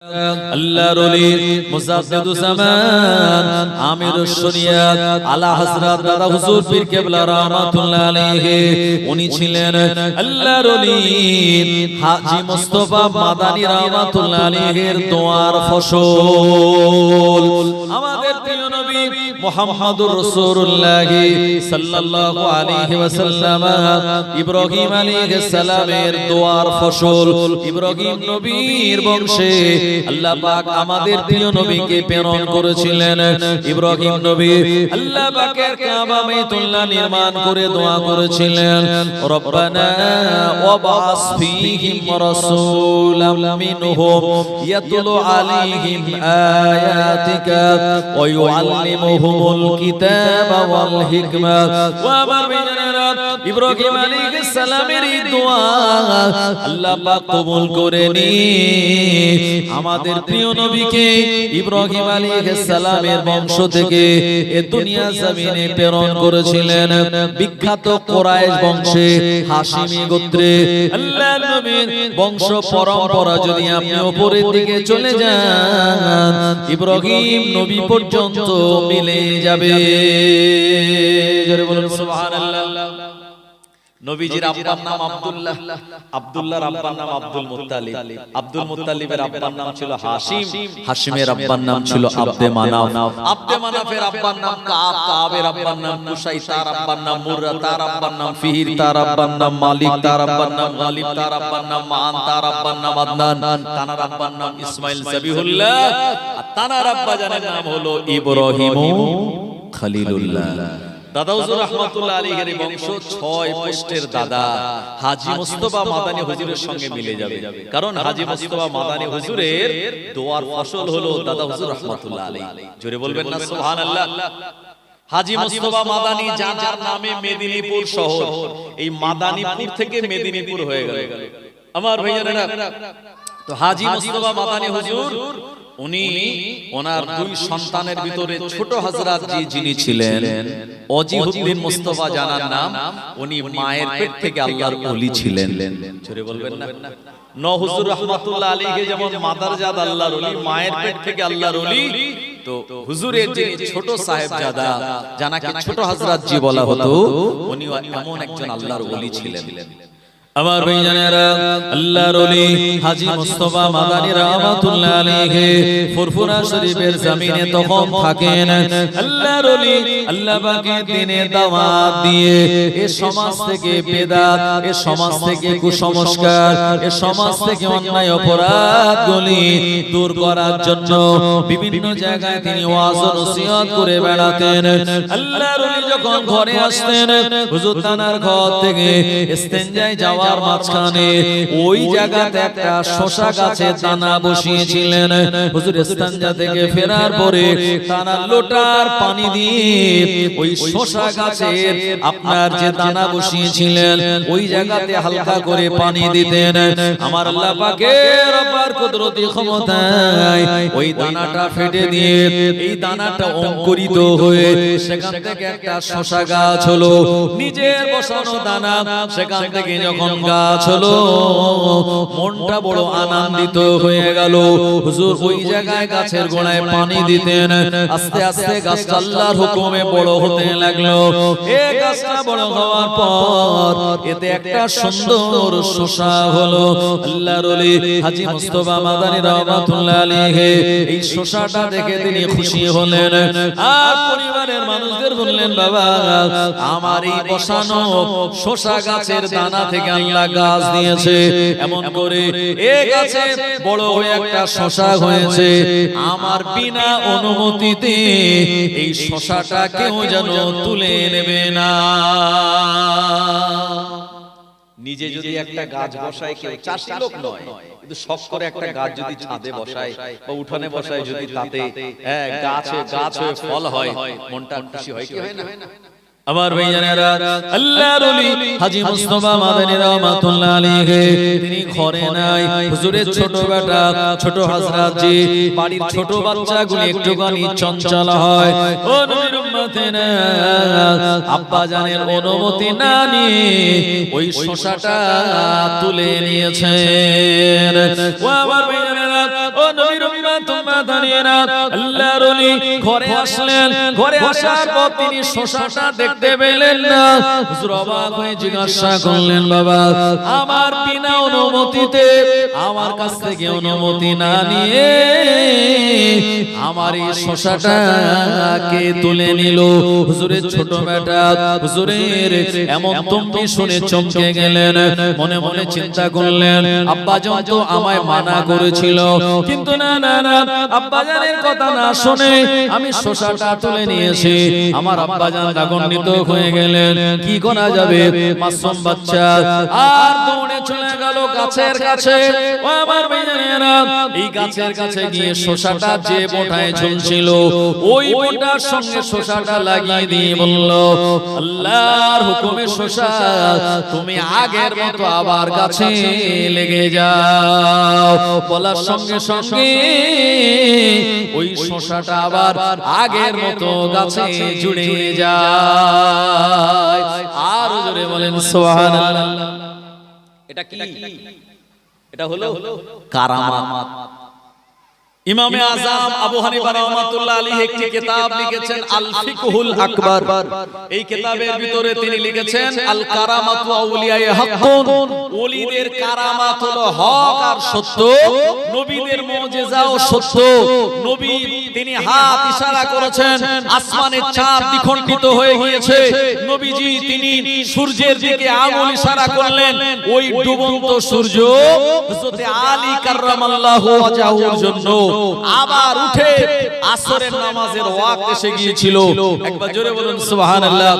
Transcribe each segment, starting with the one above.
আল্লাহর ওলি মুজাদ্দিদুস জামান আমিরুশ শরিয়াত আলা হযরত দাদা হুজুর পীর কেবলা রাহমাতুল্লাহ আলাইহি উনি ছিলেন আল্লাহর ওলি হাজী মুস্তাফা মাদানী রাহমাতুল্লাহ আলাইহির দোয়ার ফসল। আমাদের প্রিয় নবী মুহাম্মদুর রাসূলুল্লাহ সাল্লাল্লাহু আলাইহি ওয়াসাল্লাম ইব্রাহিম আলাইহিস সালামের দোয়ার ফসল। ইব্রাহিম নবীর বংশে আল্লাহ পাক আমাদের প্রিয় নবীকে প্রেরণ করেছিলেন। ইব্রাহিম নবী আল্লাহ পাকের কাবা বাইতুল্লাহ নির্মাণ করে দোয়া করেছিলেন, রব্বানা ওয়াবাস ফীহিম রাসূলাম মিনহুম ইয়াতলু আলাইহিম আয়াতিকা ওয়া ইউআল্লিমুহুমুল কিতাবা ওয়াল হিকমা। ওয়া আমার ভাইয়েরা, ইব্রাহিম আলাইহিস সালামের এই দোয়া আল্লাহ পাক কবুল করে নিয়ে আমাদের প্রিয় নবীকে ইব্রাহিম আলাইহিস সালামের বংশ থেকে এই দুনিয়া জমিনে প্রেরণ করেছিলেন। বিখ্যাত কুরাইশ বংশে হাশিমি গোত্রে আল্লাহর নবীর বংশ পরম্পরা যদি আপনি উপরের দিকে চলে যান, ইব্রাহিম নবী পর্যন্ত মিলে যাবে। জোরে বলুন সুবহানাল্লাহ। নবীজির আব্বার নাম আব্দুল্লাহ, আব্দুল্লাহর আব্বার নাম আব্দুল মুত্তালিব, আব্দুল মুত্তালিবের আব্বার নাম ছিল হাশিম, হাশিমের আব্বার নাম ছিল আব্দে মানাফ, আব্দে মানাফের আব্বার নাম কাব, কাবের আব্বার নাম কুসাই, তার আব্বার নাম মুররা, তার আব্বার নাম ফিহির, তার আব্বার নাম মালিক, তার আব্বার নাম গালিব, তার আব্বার নাম মান, তার আব্বার নাম আদনান, তানার আব্বার নাম ইসমাইল জবিহুল্লাহ, আর তানার আব্বা জানের নাম হলো ইব্রাহিম খলিলুল্লাহ। দাদা হুজুর রাহমাতুল্লাহ আলাইহির বংশ 6 পোস্টের দাদা হাজী মুস্তাফা মাদানী হুজুরের সঙ্গে মিলে যাবে, কারণ হাজী মুস্তাফা মাদানী হুজুরের দোয়ার ফসল হলো দাদা হুজুর রাহমাতুল্লাহ আলাইহি। জোরে বলবেন না সুবহানাল্লাহ। হাজী মুস্তাফা মাদানী যার নামে মেদিনীপুর শহর, এই মাদানীপুর থেকে মেদিনীপুর হয়ে গেল। আমার ভাইয়েরা, তো হাজী মুস্তাফা মাদানী হুজুর উনি ওনার দুই সন্তানের ভিতরে ছোট হযরত যিনি ছিলেন ওজিহুদ্দিন মুস্তাফা জানার নাম, উনি মায়ের পেট থেকে আল্লাহর ওলি ছিলেন। জোরে বলবেন না। নও হুজুর রাহমাতুল্লাহ আলাইহি যেমন মাদারজাদ আল্লাহর ওলি, মায়ের পেট থেকে আল্লাহর ওলি, তো হুজুরের যে ছোট সাহেবজাদা জানাকে ছোট হযরত জি বলা হতো, উনি এমন একজন আল্লাহর ওলি ছিলেন। আমার ভাইজানেরা, আল্লাহর ওলি হাজী মুস্তাফা মাদানী রাহমাতুল্লাহ আলাইহি ফুরফুরা শরীফের জমিনে তখন থাকেন। আল্লাহর ওলি আল্লাহ পাকের দ্বীনের দাওয়াত দিয়ে এই সমাজ থেকে বেদাত, এই সমাজ থেকে কুসংস্কার, এই সমাজ থেকে অন্যায় অপরাধগুলি দূর করার জন্য বিভিন্ন জায়গায় তিনি ওয়াজ ও নসিহত করে বেড়াতেন। আল্লাহর ওলি যখন ঘরে আসতেন, হুজুর তানার ঘর থেকে ইস্তেঞ্জায় যাওয়ার মাঝখানে ওই জায়গাতে একটা শসা গাছের দানা বসিয়েছিলেন। হুজুর ইস্তেঞ্জা থেকে ফেরার পরে তানার লোটার পানি দিয়ে ওই শসা গাছের আপনার যে দানা বসিয়েছিলেন ওই জায়গাতে হালকা করে পানি দিতেন। আমার আল্লাহ পাকের অপার কুদরতি ক্ষমতায় ওই দানাটা ফেটে দিয়ে এই দানাটা অঙ্কুরিত হয়ে সেখান থেকে একটা শসা গাছ হলো। নিজের বসানো দানা, সেখান থেকে যখন গাছ হলো, মনটা বড় আনন্দিত হয়ে গেল। হুজুর ওই জায়গায় গাছের গোড়ায় পানি দিতেন। আস্তে আস্তে গাছটা আল্লাহর হুকুমে বড় হতে লাগলো। এই গাছটা বড় হওয়ার পর এতে একটা সুন্দর শসা হলো। আল্লাহর ওলি হাজী মুস্তাফা মাদানী রাহমাতুল্লাহ আলাইহি এই শসাটা দেখে তিনি খুশি হলেন, আর পরিবারের মানুষদের বললেন, বাবা আমার এই বসানো শসা গাছের দানা থেকে আল্লাহ গাছ দিয়েছে, এমন করে এই গাছে বড় হয়ে একটা শসা হয়েছে, আমার বিনা অনুমতিতে এই শসাটা কেউ যেন তুলে নেবে না। নিজে যদি একটা গাছ বসায়, কেউ চাষী লোক নয়, কিন্তু শখ করে একটা গাছ যদি ছাদে বসায় বা উঠানে বসায়, যদি তাতে গাছ হয়ে ফল হয়, মনটা খুশি হয় কি হয় না? আমার ভাইজানেরা, আল্লাহর ওলি হাজী মুস্তাফা মাদানী রাহমাতুল্লাহ আলাইহি তিনি ঘরে নাই। হুজুরের ছোট বেটা ছোট হযরত জি, বাড়ির ছোট বাচ্চাগুলো একটুখানি চঞ্চল হয়, ও নবীর উম্মতেরা আব্বা জানের অনুমতি না নিয়ে ওই শসাটা তুলে নিয়েছেন। ও আমার ভাইজানেরা, ও নবীর উম্মত উম্মাতানিরা, আল্লাহর ওলি ঘরে আসলেন। ঘরে আসার পর তিনি শসাটা দেখতে পেলেন না। হুজুর অবাক হয়ে জিজ্ঞাসা করলেন, বাবা আমার বিনা অনুমতিতে, আমার কাছ থেকে অনুমতি না নিয়ে আমার এই শসাটাকে তুলে নিল? হুজুরের ছোট বেটা হুজুরের এমন তম্বি শুনে চমকে গেলেন। মনে মনে চিন্তা করলেন, আব্বাজান তো আমায় মানা করেছিল, কিন্তু না না না, আব্বাজানের কথা না শুনে আমি শসাটা তুলে নিয়েছি। আমার আব্বাজান রাগান্বিত হয়ে গেলেন। কি করা যাবে, মাসুম বাচ্চা। আর দৌড়ে চলে গেল গাছের কাছে। ও আমার ভাইয়েরা, এই গাছের কাছে গিয়ে শসাটা যে বোটায় ঝুলছিল ওই বোটার সঙ্গে শসাটা লাগিয়ে দিয়ে বলল, আল্লাহর হুকুমে শসা, তুমি আগের মতো আবার গাছে লেগে যাও। বলার সঙ্গে সঙ্গে ওই শসাটা আবার আগের মতো গাছে জুড়ে যায়। আর জোরে বলেন সুবহানাল্লাহ। এটা কি? এটা হলো কারামাত। ইমামে আযম আবু হানিফা রাহমাতুল্লাহ আলাইহি একটি কিতাব লিখেছেন আল ফিকহুল আকবার। এই কিতাবের ভিতরে তিনি লিখেছেন আল কারামাতু আউলিয়ায়ে হাক্কুন, ওলিদের কারামাত হলো হক আর সত্য, নবীদের মুজিজাও সত্য। নবী তিনি হাত ইশারা করেছেন, আসমানের চাঁদ দ্বিখণ্ডিত হয়ে গিয়েছে। নবীজি তিনি সূর্যের দিকে আঙুল ইশারা করলেন, ওই ডুবন্ত সূর্য হযরত আলী কাররামাল্লাহু ওয়াজহুর জন্য আবার উঠে আসরের নামাজের ওয়াক্ত এসে গিয়েছিল। একবার জোরে বলুন সুবহানাল্লাহ।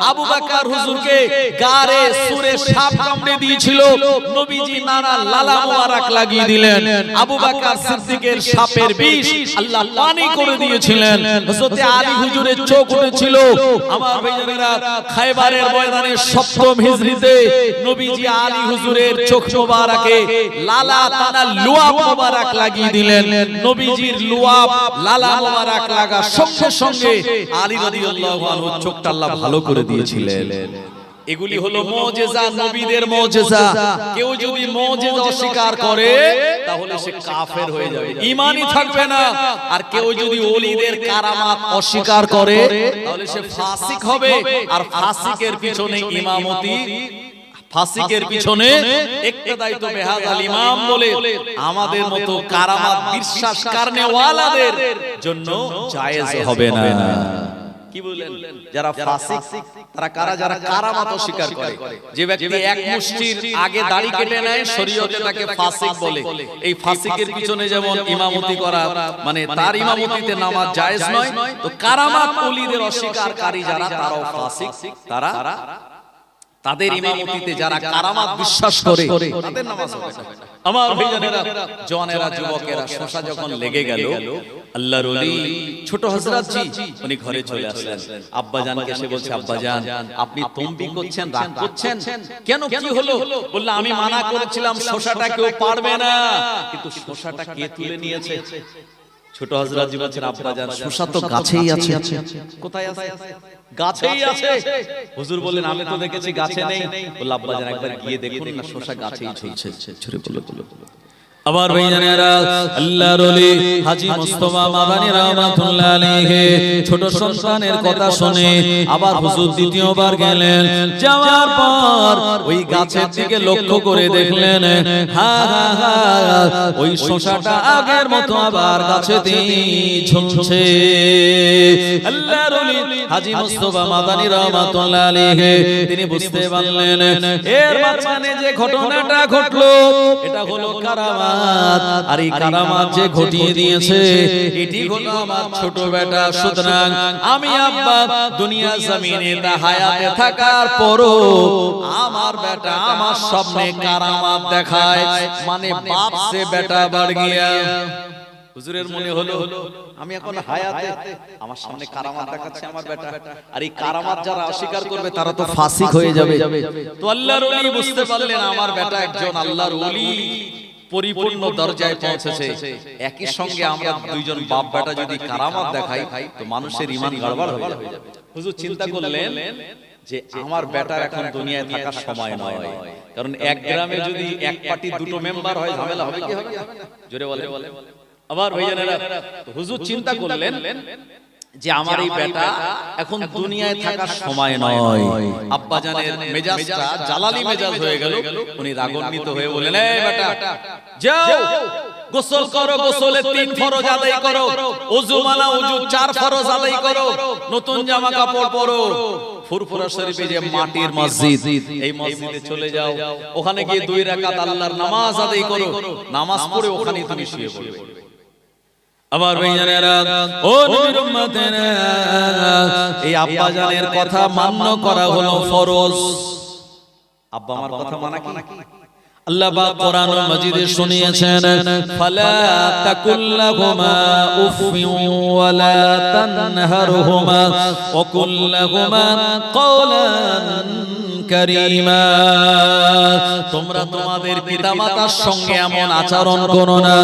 আবু বকর হুজুরকে গারে সুরে সাপ কামড়ে দিয়েছিল, নবীজি নানা লালা মোবারক লাগিয়ে দিলেন। আবু বকর সিদ্দিকের সাপের বিষ আল্লাহ পানি করে দিয়েছিলেন। হযরত আলী হুজুরের চোখ উঠেছিল। আমার ভাইয়েরা, খায়বারের ময়দানে সপ্তম হিজরিতে নবীজি আলী হুজুরের চোখ মোবারকে লালা তানা লুয়া মোবারক লাগিয়ে দিলেন। নবীজির লুয়াব লালা মোবারক লাগা সঙ্গে সঙ্গে আলী রাদিয়াল্লাহু আনহু চোখটা আল্লাহ ভালো করে দিয়েছিলেন। এগুলি হলো মুজিজা, নবীদের মুজিজা। কেউ যদি মুজিজা অস্বীকার করে তাহলে সে কাফের হয়ে যাবে, ঈমানই থাকবে না। আর কেউ যদি ওলিদের কারামাত অস্বীকার করে তাহলে সে ফাসিক হবে। আর ফাসিকের পিছনে ইমামতি, ফাসিকের পিছনে ইক্তেদাই তো বেহাজাল ইমাম বলে আমাদের মতো কারামাত বিশ্বাস করনে ওয়ালাদের জন্য জায়েজ হবে না। কি বলেন? যারা ফাসিক তারা কারা? যারা কারামাত অস্বীকার করে। যে ব্যক্তি এক মুষ্টির আগে দাড়ি কেটে নেয়, শরীয়তে তাকে ফাসিক বলে। এই ফাসিকের পিছনে যেমন ইমামতি করা, মানে তার ইমামতিতে নামাজ জায়েজ নয়, তো কারামাত ওলিদের অস্বীকারী যারা তারাও ফাসিক। তারা তাদের ইমামতিতে যারা কারামাত বিশ্বাস করে তাদের নামাজ হবে না। আমার ভাইজানেরা, জওয়ানেরা, যুবকেরা, শসা যখন লেগে গেল, আল্লাহর ওলি ছোট হযরত জি উনি ঘরে চলে আসলেন। আব্বাজানকে সে বলছে, আব্বাজান আপনি তম্বি করছেন, রাগ করছেন কেন? কি হলো? বলল, আমি মানা করেছিলাম শসাটা কেউ পারবে না, কিন্তু শসাটা কে তুলে নিয়েছে? ছোট হযরত জি বলছেন, আব্বাজান শসা তো গাছেই আছে। কোথায় আছে? গাছেই আছে। হুজুর বললেন, আমি তো দেখেছি গাছে নেই। বলল, আব্বাজান একবার গিয়ে দেখুন না, শসা গাছেই ঝুলছে। ছোট বলে আবার ভাইজানেরা, আল্লাহর ওলি হাজী মুস্তাফা মাদানী রাহমাতুল্লাহ আলাইহি ছোট সন্তানের কথা শুনে আবার হুজুর দ্বিতীয়বার গেলেন। যাওয়ার পর ওই গাছের দিকে লক্ষ্য করে দেখলেন, হা হা হা, ওই শসাটা আগের মতো আবার গাছেতেই ঝুলছে। আল্লাহর ওলি হাজী মুস্তাফা মাদানী রাহমাতুল্লাহ আলাইহি তিনি বুঝতে পারলেন, এর মাঝখানে যে ঘটনাটা ঘটলো এটা হলো কারামাত। আর এই কারামাত যে ঘটিয়ে দিয়েছে এটি হলো আমার ছোট বেটা। সুতরাং আমি আব্বা দুনিয়া জমিনে হায়াতে থাকার পরও আমার বেটা আমার সামনে কারামাত দেখায়, মানে বাপ সে বেটা बढ़ गया। হুজুরের মনে হলো আমি এখন হায়াতে, আমার সামনে কারামাত দেখাচ্ছে আমার বেটা। আর এই কারামাত যারা অস্বীকার করবে তারা তো ফাসিক হয়ে যাবে। তো আল্লাহর ওলি বুঝতে পারলেন আমার বেটা একজন আল্লাহর ওলি, পরিপূর্ণ দরজায় পৌঁছেছে। একই সঙ্গে আমরা দুইজন বাপ বেটা যদি কারামাত দেখাই তো মানুষের ঈমান গড়বড় হয়ে যাবে। হুজুর চিন্তা করলেন যে আমার বেটার এখন দুনিয়ায় থাকার সময় নয়, কারণ এক গ্রামে যদি এক পার্টি দুটো মেম্বার হয় ঝামেলা হবে কি হবে? জোরে বলে আবার ভাইজানেরা, হুজুর চিন্তা করলেন যে আমার এই বেটা এখন দুনিয়ায় থাকার সময় নয়। আব্বাজানের মেজাজটা জালালি মেজাজ হয়ে গেল। উনি রাগান্বিত হয়ে বললেন, এই বেটা যাও গোসল করো, গোসলের 3 ফরজ আদায় করো, ওযু মানা ওযু 4 ফরজ আদায় করো, নতুন জামা কাপড় পরো, ফুরফুরা শরীফে যে মাটির মসজিদ, এই মসজিদে চলে যাও, ওখানে গিয়ে 2 রাকাত আল্লাহর নামাজ আদায় করো, নামাজ পড়ে ওখানেই তুমি শুয়ে পড়বে। আমার ভাইজানেরা, ও নবীর উম্মতেরা, এই আব্বাজানের কথা মান্য করা হলো ফরজ। আব্বা আমার কথা মানা কি? আল্লাহ পাক কোরআনুল মাজিদে শুনিয়েছেন, ফালা তাকুল্লাহুমা উফিন ওয়ালা তানহারহুমা ওয়া কুল্লাহুমা কওলান কারীমা। তোমরা তোমাদের পিতামাতার সঙ্গে এমন আচরণ করো না,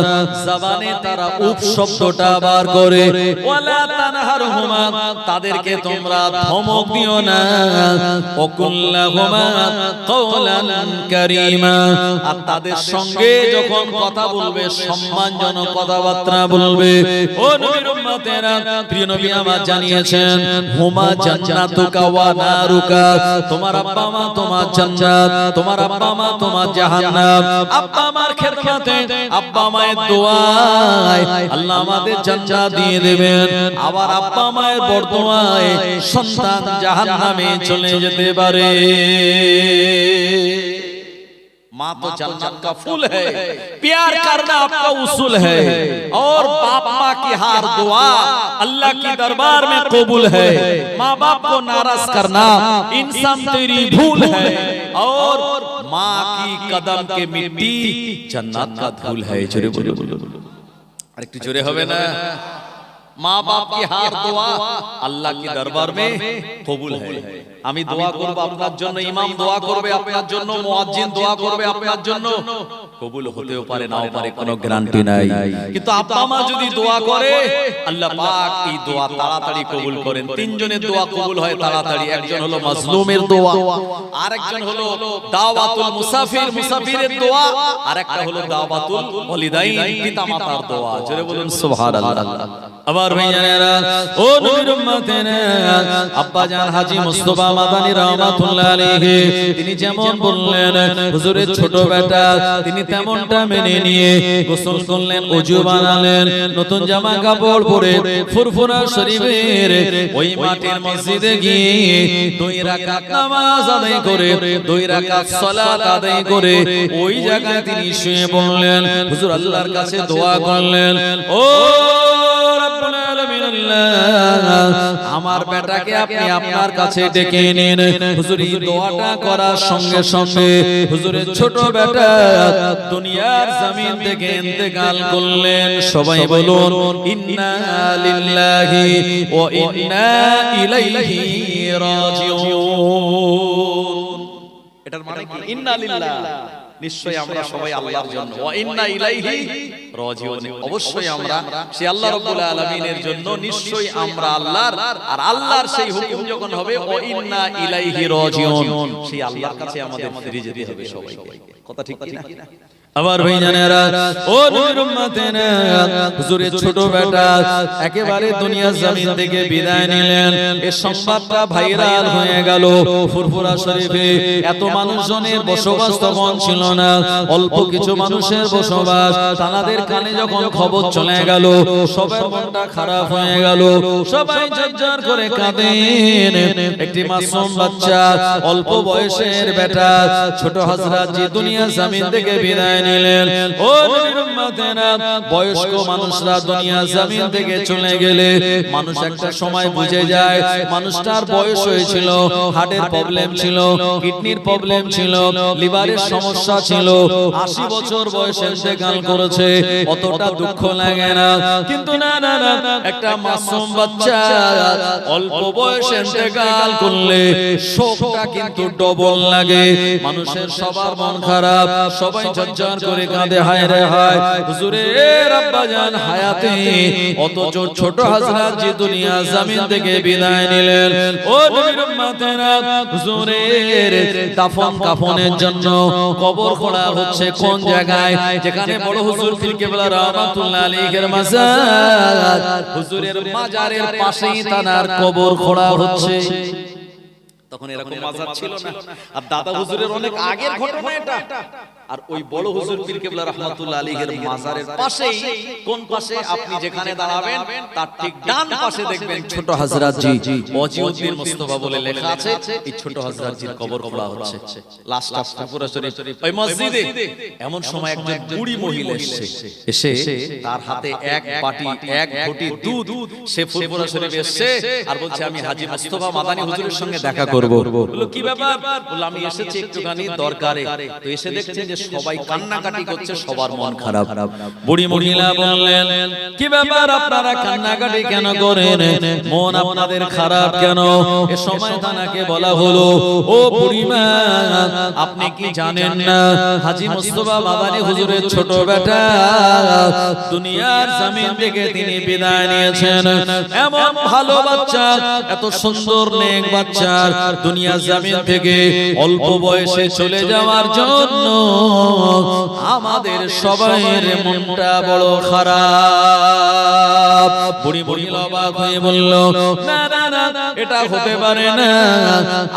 জবানে তারা উফ শব্দটা বার করে, ওয়ালা তানহারহুমা, তাদেরকে তোমরা ধমক দিও না, ওয়া কুল্লাহুমা কওলান কারীমা, আর তাদের সঙ্গে যখন কথা বলবে সম্মানজনক কথাবার্তা বলবে। ও নবীর উম্মতেরা, প্রিয় নবী আমার জানিয়েছেন, হুমা জান্নাতুকা ওয়া নারুকা, তোমার আব্বা মা তোমার জান্নাত, তোমার আব্বা মা তোমার জাহান্নাম। আব্বা মার খেদমতে, আব্বা মায়ের দোয়ায় আল্লাহ আমাদের জান্নাত দিয়ে দেবেন, আবার আব্বা মায়ের বরদোয়ায় সন্তান জাহান্নামে চলে যেতে পারে। माँ तो जन्नत का फूल है, प्यार करना आपका उसूल है, और बाप माँ की हर दुआ अल्लाह की दरबार में कबूल है। माँ बाप को नाराज करना इंसान तेरी भूल है, और माँ की कदम के मिट्टी जन्नत का धूल है। जोरे बोलो, अरे একটু জোরে হবে না? माँ बाप की हर दुआ अल्लाह की दरबार में कबूल है। আমি দোয়া করব আপনার জন্য, ইমাম দোয়া করবে আপনার জন্য, মুয়াজ্জিন দোয়া করবে আপনার জন্য, কবুল হতেও পারে নাও পারে, কোনো গ্যারান্টি নাই। কিন্তু আব্বা মা যদি দোয়া করে, আল্লাহ পাক এই দোয়া তাড়াতাড়ি কবুল করেন। 3 জনের দোয়া কবুল হয় তাড়াতাড়ি। একজন হলো মাজলুমের দোয়া, আরেকজন হলো দাওয়াতুল মুসাফির, মুসাফিরের দোয়া, আরেকটা হলো দাওয়াতুল ওয়ালিদাইন, পিতামাতার দোয়া। জোরে বলুন সুবহানাল্লাহ। আবার ভাইয়ারা, ও নবীর উম্মতেরা, আব্বা জান হাজী মুস্তাফা মাদানী রাহমাতুল্লাহ আলাইহি, তিনি যেমন বললেন হুজুরের ছোট বেটা, তিনি তেমনটা মেনে নিয়ে গোসল করলেন, ওযু বানালেন, নতুন জামা কাপড় পরে ফুরফুরা শরীফের ওই মাটির মসজিদে গিয়ে 2 রাকাত নামাজ আদায় করে, 2 রাকাত সালাত আদায় করে ওই জায়গায় তিনি শুয়ে পড়লেন। হুজুর আল্লাহর কাছে দোয়া করলেন, ও রব্বুল আলামিন, আমার বেটাকে আপনি আপনার কাছে ডেকে নিন। হুজুর এই দোয়াটা করার সঙ্গে সঙ্গে হুজুরের ছোট বেটা দুনিয়ার জমিন থেকে ইন্তেকাল করলেন। সবাই বলুন ইন্না লিল্লাহি ওয়া ইন্না ইলাইহি রাজিউন। এটার মানে কি? ইন্না লিল্লাহ, নিশ্চয়ই আমরা সবাই আল্লাহর জন্য, ওয়া ইন্না ইলাইহি রাজিউন, অবশ্যই আমরা সেই আল্লাহ রাব্বুল আলামিনের জন্য, নিশ্চয়ই আমরা আল্লাহর, আর আল্লাহর সেই হুকুম যখন হবে ওয়া ইন্না ইলাইহি রাজিউন, সেই আল্লাহর কাছে আমাদের ফিরে যেতে হবে সবাইকে। কথা ঠিক কি না? আবার ভাইজানেরা, ও নবীর উম্মতেরা, হুজুরের ছোট বেটা একেবারে দুনিয়ার জমিন থেকে বিদায় নিলেন। এই সংবাদটা ভাইরাল হয়ে গেল ফুরফুরা শরীফে। এত মানুষজনের বসবাস তখন ছিল না, অল্প কিছু মানুষের বসবাস। তাদের কানে যখন খবর চলে গেল, সবার মনটা খারাপ হয়ে গেল, সবাই ঝরঝর করে কাঁদেন। একটি মাসুম বাচ্চা, অল্প বয়সের বেটা ছোট হযরত জি দুনিয়ার জমিন থেকে বিদায় নিলেন। ও নবীর উম্মতেরা, বয়স্ক মানুষরা দুনিয়ার জমিন থেকে চলে গেলে মানুষ একটা সময় বুঝে যায় মানুষটার বয়স হয়েছিল, হার্টের প্রবলেম ছিল, কিডনির প্রবলেম ছিল, লিভারের সমস্যা ছিল, 80 বছর বয়সে ইন্তেকাল করেছে, অতটা দুঃখ লাগে না। কিন্তু না না না, একটা মাসুম বাচ্চা অল্প বয়সে ইন্তেকাল করলে শোকটা কিন্তু ডবল লাগে। মানুষের সবার মন খারাপ, সবাই ঝরঝর চিৎকার করে কাঁদে, হায় রে হায় হুজুরের আব্বাজান হায়াতে, অথচ ছোট হযরত জি দুনিয়া জমিন থেকে বিদায় নিলেন। ও নবীর উম্মতেরা, হুজুরের দাফন কাফনের জন্য কবর খোঁড়া হচ্ছে কোন জায়গায়? যেখানে বড় হুজুর পীর কেবলা রাহমাতুল্লাহ আলাইহির মাজার, হুজুরের মাজারের পাশেই তার কবর খোঁড়া হচ্ছে। তখন এরকম মাজার ছিল না, আর দাদা হুজুরের অনেক আগের ঘটনা এটা। আর ওই বড় হুজুর পীর কেবলা রাহমাতুল্লাহ আলাইহির মাজারের পাশেই, কোন পাশে? আপনি যেখানে দাঁড়াবেন তার ঠিক ডান পাশে দেখবেন ছোট হযরত জি ওয়াজিউদ্দিন মুস্তাফা বলে লেখা আছে। এই ছোট হযরত জির কবর খোঁড়া হচ্ছে লাস্ট ফুরফুরা শরীফ ওই মসজিদে। এমন সময় একজন বুড়ি মহিলা এসে তার হাতে এক বাটি এক ঘটি দুধ, সে ফুরফুরা শরীফ এসে আর বলছে, আমি হাজী মুস্তাফা মাদানী হুজুরের সঙ্গে দেখা করব। বলল কি ব্যাপার? বলল আমি এসেছি একটুখানি দরকারে। তো এসে দেখছেন যে সবাই কান্নাকাটি করছে, সবার মন খারাপ। বুড়ি মহিলা বললেন, কি ব্যাপার আপনারা কান্নাকাটি কেন করেন? মন আপনাদের খারাপ কেন? এ সময় তাকে বলা হলো, ও বুড়িমা, আপনি কি জানেন না হাজী মুস্তাফা মাদানী হুজুরের ছোট বেটা দুনিয়ার জমিন থেকে তিনি বিদায় নিয়েছেন। এমন ভালো বাচ্চা, এত সুন্দর নেক বাচ্চা দুনিয়া জমিন থেকে অল্প বয়সে চলে যাওয়ার জন্য আমাদের সবাইয়ের মনটা বড় খারাপ। বুড়ি বুড়ি অবাক হয়ে বলল, না না না, এটা হতে পারে না,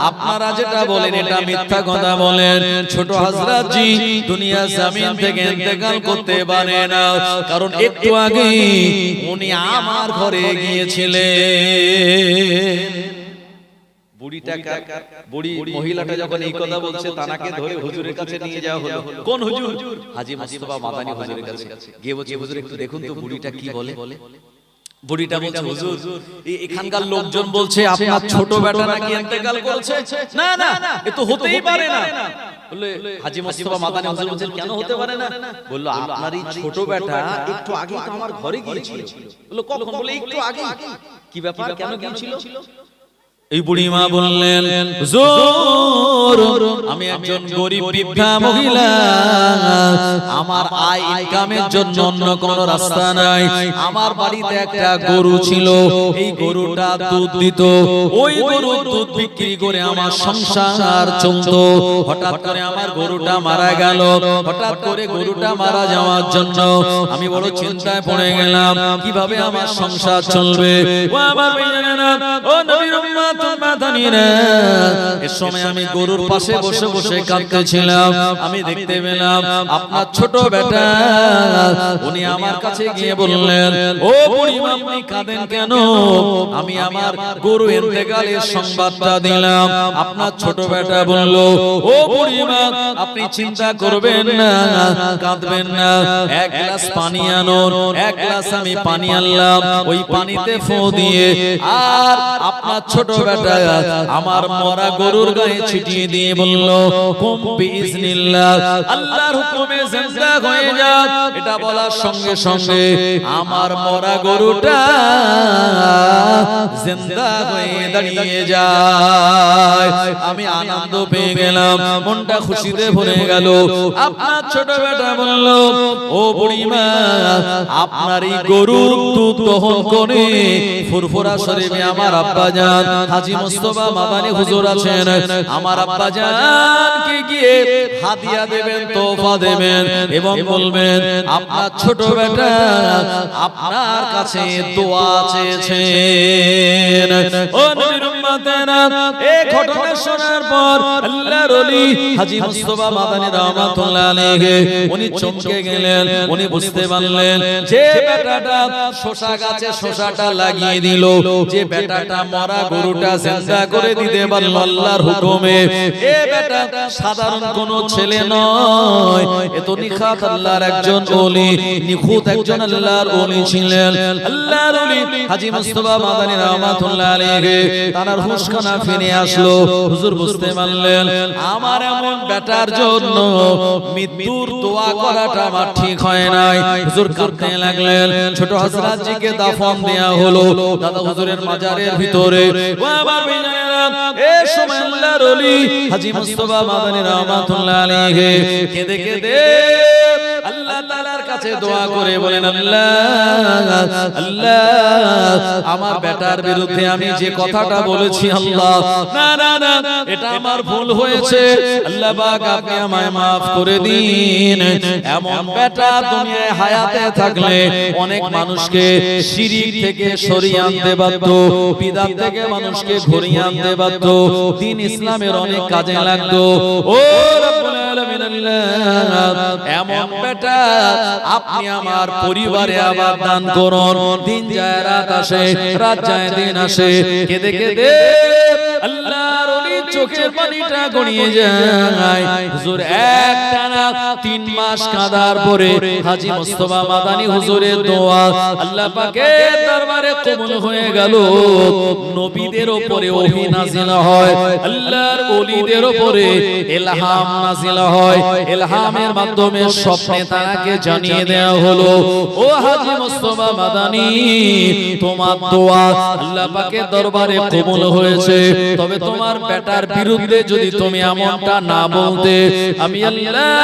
আপনারা যেটা বলেন এটা মিথ্যা কথা বলেন। ছোট হযরত জি দুনিয়া জমিন থেকে ইন্তেকাল করতে পারে না, কারণ একটু আগে উনি আমার ঘরে গিয়েছিলেন। বুড়ি মহিলাটা যখন এই কথা বলছে, তাকে ধরে হুজুরের কাছে নিয়ে যাওয়া হলো। কোন হুজুর? হাজী মুস্তাফা মাদানী হুজুরের কাছে গিয়ে বলছে, হুজুর একটু দেখুন তো বুড়িটা কি বলে। বুড়িটা বলছে, হুজুর এখানকার লোকজন বলছে আপনার ছোট বেটা নাকি ইন্তেকাল করেছে। না না, এ তো হতেই পারে না। বললে হাজী মুস্তাফা মাদানী হুজুর বলছেন, কেন হতে পারে না? বলল, আপনার এই ছোট বেটা একটু আগে তো আমার ঘরে গিয়েছিল। বলল, কখন? বলে একটু আগে। কি ব্যাপার, কেন গিয়েছিল? এই বুড়িমা বললেন, হুজুর আমি একজন গরিব বৃদ্ধা মহিলা, আমার আয় ইনকামের জন্য অন্য কোনো রাস্তা নাই। আমার বাড়িতে একটা গরু ছিল, এই গরুটা দুধ দিত, ওই গরুর দুধ বিক্রি করে আমার সংসার চলতো। হঠাৎ করে আমার গরুটা মারা গেল। হঠাৎ করে গরুটা মারা যাওয়ার জন্য আমি বড় চিন্তায় পড়ে গেলাম, কিভাবে আমার সংসার চলবে। ও আমার ভাইয়েরা, ও নবীর উম্মত মাদানীরা, এই সময় আমি গরুর পাশে বসে বসে কাঁদতেছিলাম। আমি দেখতে পেলাম আপনার ছোট বেটা, উনি আমার কাছে গিয়ে বললেন, ও বুড়িমা আপনি কাঁদেন কেন? আমি আমার গরু ইন্তেকালের সংবাদটা দিলাম। আপনার ছোট বেটা বলল, ও বুড়িমা আপনি চিন্তা করবেন না, কাঁদবেন না, এক গ্লাস পানি আনুন। এক গ্লাস আমি পানি আনলাম, ওই পানিতে ফু দিয়ে আর আপনার ছোট বেটা আমার মরা গরুর গায়ে ছিটিয়ে দিয়ে বলল, কুম বিইজনিল্লাহ, আল্লাহর হুকুমে জিন্দা হয়ে যা। এটা বলার সঙ্গে সঙ্গে আমার মরা গরুটা জিন্দা হয়ে দাঁড়িয়ে যায়। আমি আনন্দ পেয়ে গেলাম, মনটা খুশিতে ভরে গেল। আপনার ছোট বেটা বলল, ও বুড়িমা আপনার এই গরুর দুধ দহন করে ফুরফুরা শরীফে আমার আব্বাজান হাজী মুস্তাফা মাদানী হুজুর আছেন, আমার আব্বাজানকে গিয়ে হাদিয়া দেবেন, তোফা দেবেন এবং বলবেন আপনার ছোট বেটা আপনার কাছে দোয়া চেয়েছেন। ও নবীর উম্মতেরা, এই ঘটনা শোনার পর আল্লাহর ওলি হাজী মুস্তাফা মাদানী রাহমাতুল্লাহ আলাইহি উনি চমকে গেলেন। উনি বুঝতে পারলেন যে বেটাটা শসা গাছে শসাটা লাগিয়ে দিল, যে বেটাটা মরা গরুটা জিন্দা করে দিতে পারল আল্লাহর হুকুমে, এ বেটা সাধারণ কোন ছেলে নয়, এ তো নিখাত আল্লাহর একজন ওলি, নিখুঁত একজন আল্লাহর ওলি ছিলেন। আল্লাহর ওলি হাজী মুস্তাফা মাদানী রাহমাতুল্লাহ আলাইহি তার হুশখানা ফিরে আসলো। হুজুর বুঝতে পারলেন আমার এমন বেটার জন্য মৃত্যুর দোয়া করাটা আমার ঠিক হয় নাই। হুজুর কাঁদতে লাগলেন। ছোট হযরত জিকে দাফন দেয়া হলো দাদা হুজুরের মাজারের ভিতরে। ও আমার ভাইয়েরা, এই সময় আল্লাহর ওলি হাজী মুস্তাফা মাদানী রহমাতুল্লাহ আলাইহি কেঁদে কেঁদে আল্লাহ তাআলার কাছে দোয়া করে বলেন, আল্লাহ আল্লাহ আমার বেটার বিরুদ্ধে আমি যে কথাটা বলেছি, আল্লাহ না না না এটা আমার ভুল হয়েছে, আল্লাহ পাক আপনি আমায় maaf করে দিন। এমন বেটা দুনিয়ায় হায়াতে থাকলে অনেক মানুষকে শিরক থেকে সরিয়ে আনতে পারত, বিদআত থেকে মানুষকে ঘুরিয়ে আনতে পারত, দ্বীন ইসলামের অনেক কাজে লাগতো। ও রব্বুল আলামিন আল্লাহ এমন বেটা আপনি আমার পরিবারে আবার দান করুন। দিন যায় রাত আসে, রাত যায় দিন আসে, কেঁদে কেঁদে আল্লাহর ওলি চোখের পানিটা গড়িয়ে যায়। হুজুর একটানা 3 মাস কাঁদার পরে হাজী মুস্তাফা মাদানী হুজুরের দোয়া আল্লাহ পাকের দরবারে কবুল হয়ে গেল। নবীদের উপরে ওহী নাযিল হয়, আল্লাহর ওলিদের উপরে ইলহাম নাযিল হয়, ইলহামের মাধ্যমে স্বপ্নে তাকে জানিয়ে দেওয়া হলো, ও হাজী মুস্তাফা মাদানী তোমার দোয়া আল্লাহ পাকের দরবারে কবুল হয়েছে, তবে তোমার বেটার বিরুদ্ধে যদি তুমি এমনটা না বলতে, আমি আল্লাহ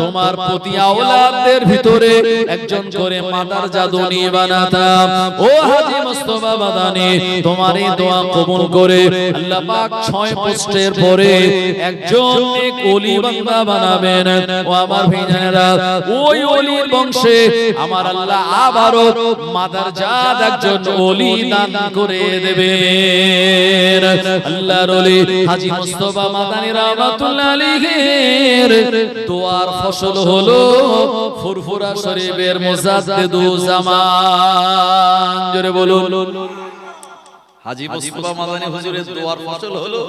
তোমার প্রতি আওলাদদের ভিতরে একজন করে মাদার জাদুনি বানাতাম। ও হাজী মুস্তাফা মাদানী তোমার এই দোয়া কবুল করে আল্লাহ পাক 6 পোস্টের পরে একজন নেক ওলি বান্দা বানাবেন। ও আমার ভাইজানেরা, ওই ওলির বংশে আমার আল্লাহ আবারো মাদারজাত একজন ওলি দান করে দেবেন। আল্লাহর ওলি হাজী মুস্তাফা মাদানী রহমাতুল্লাহ আলাইহির দোয়ার ফসল হলো ফুরফুরা শরীফের মুজাদ্দিদুজ্জামান। জোরে বলুন, হাজী মুস্তাফা মাদানী হুজুরের দোয়ার ফসল হলো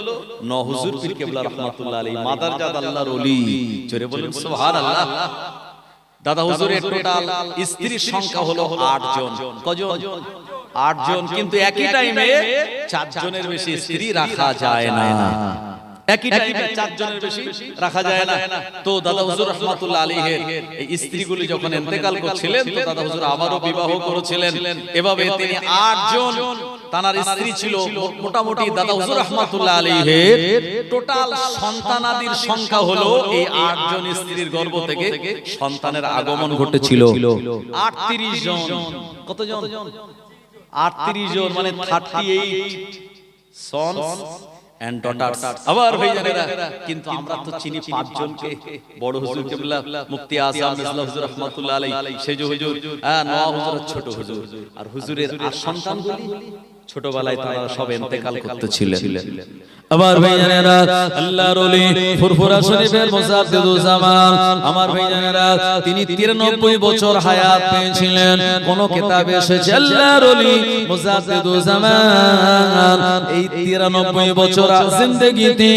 ন হুজুর পীর কেবলা রাহমাতুল্লাহ আলাইহি মাদারজাত আল্লাহর ওলি। জোরে বলুন সুবহানাল্লাহ। দাদা হুজুরের টোটাল স্ত্রীর সংখ্যা হলো 8 জন। কজন? 8 জন, কিন্তু একই টাইমে 4 জনের বেশি স্ত্রী রাখা যায় না। একই টাইমে 4 জনের বেশি রাখা যায় না। তো দাদা হুজুর রাহমাতুল্লাহ আলাইহির এই স্ত্রীগুলি যখন ইন্তেকাল করছিলেন, তো দাদা হুজুর আবারো বিবাহ করেছিলেন। এভাবে তিনি 8 জন তানার স্ত্রী ছিল। মোটামুটি দাদা হুজুর রাহমাতুল্লাহ আলাইহির টোটাল সন্তানাদির সংখ্যা হলো এই 8 জন স্ত্রীর গর্ভ থেকে সন্তানের আগমন ঘটেছিল 38 জন। কত জন? 38 জন, মানে 38 সন্স এন্ড ডটার্স। আবার ভাইজানেরা, কিন্তু আমরা তো চিনি 5 জনকে, বড় হুজুর কেবলা মুফতি আযম মিসলা হুজুর রাহমাতুল্লাহ আলাইহি, সেই যে হুজুর নওয়াব হুজুর ছোট হুজুর, আর হুজুরের আর সন্তানগুলি ছোটবেলায় তারা সব ইন্তেকাল করতেছিলেন। আবার ভাইজানেরা, আল্লাহর ওলি ফুরফুরা শরীফের মুজাদ্দিদুজ্জামান আমার ভাইজানেরা তিনি 93 বছর হায়াত পেয়েছিলেন। কোন কিতাবে এসেছে আল্লাহর ওলি মুজাদ্দিদুজ্জামান এই 93 বছর জিন্দেগিতে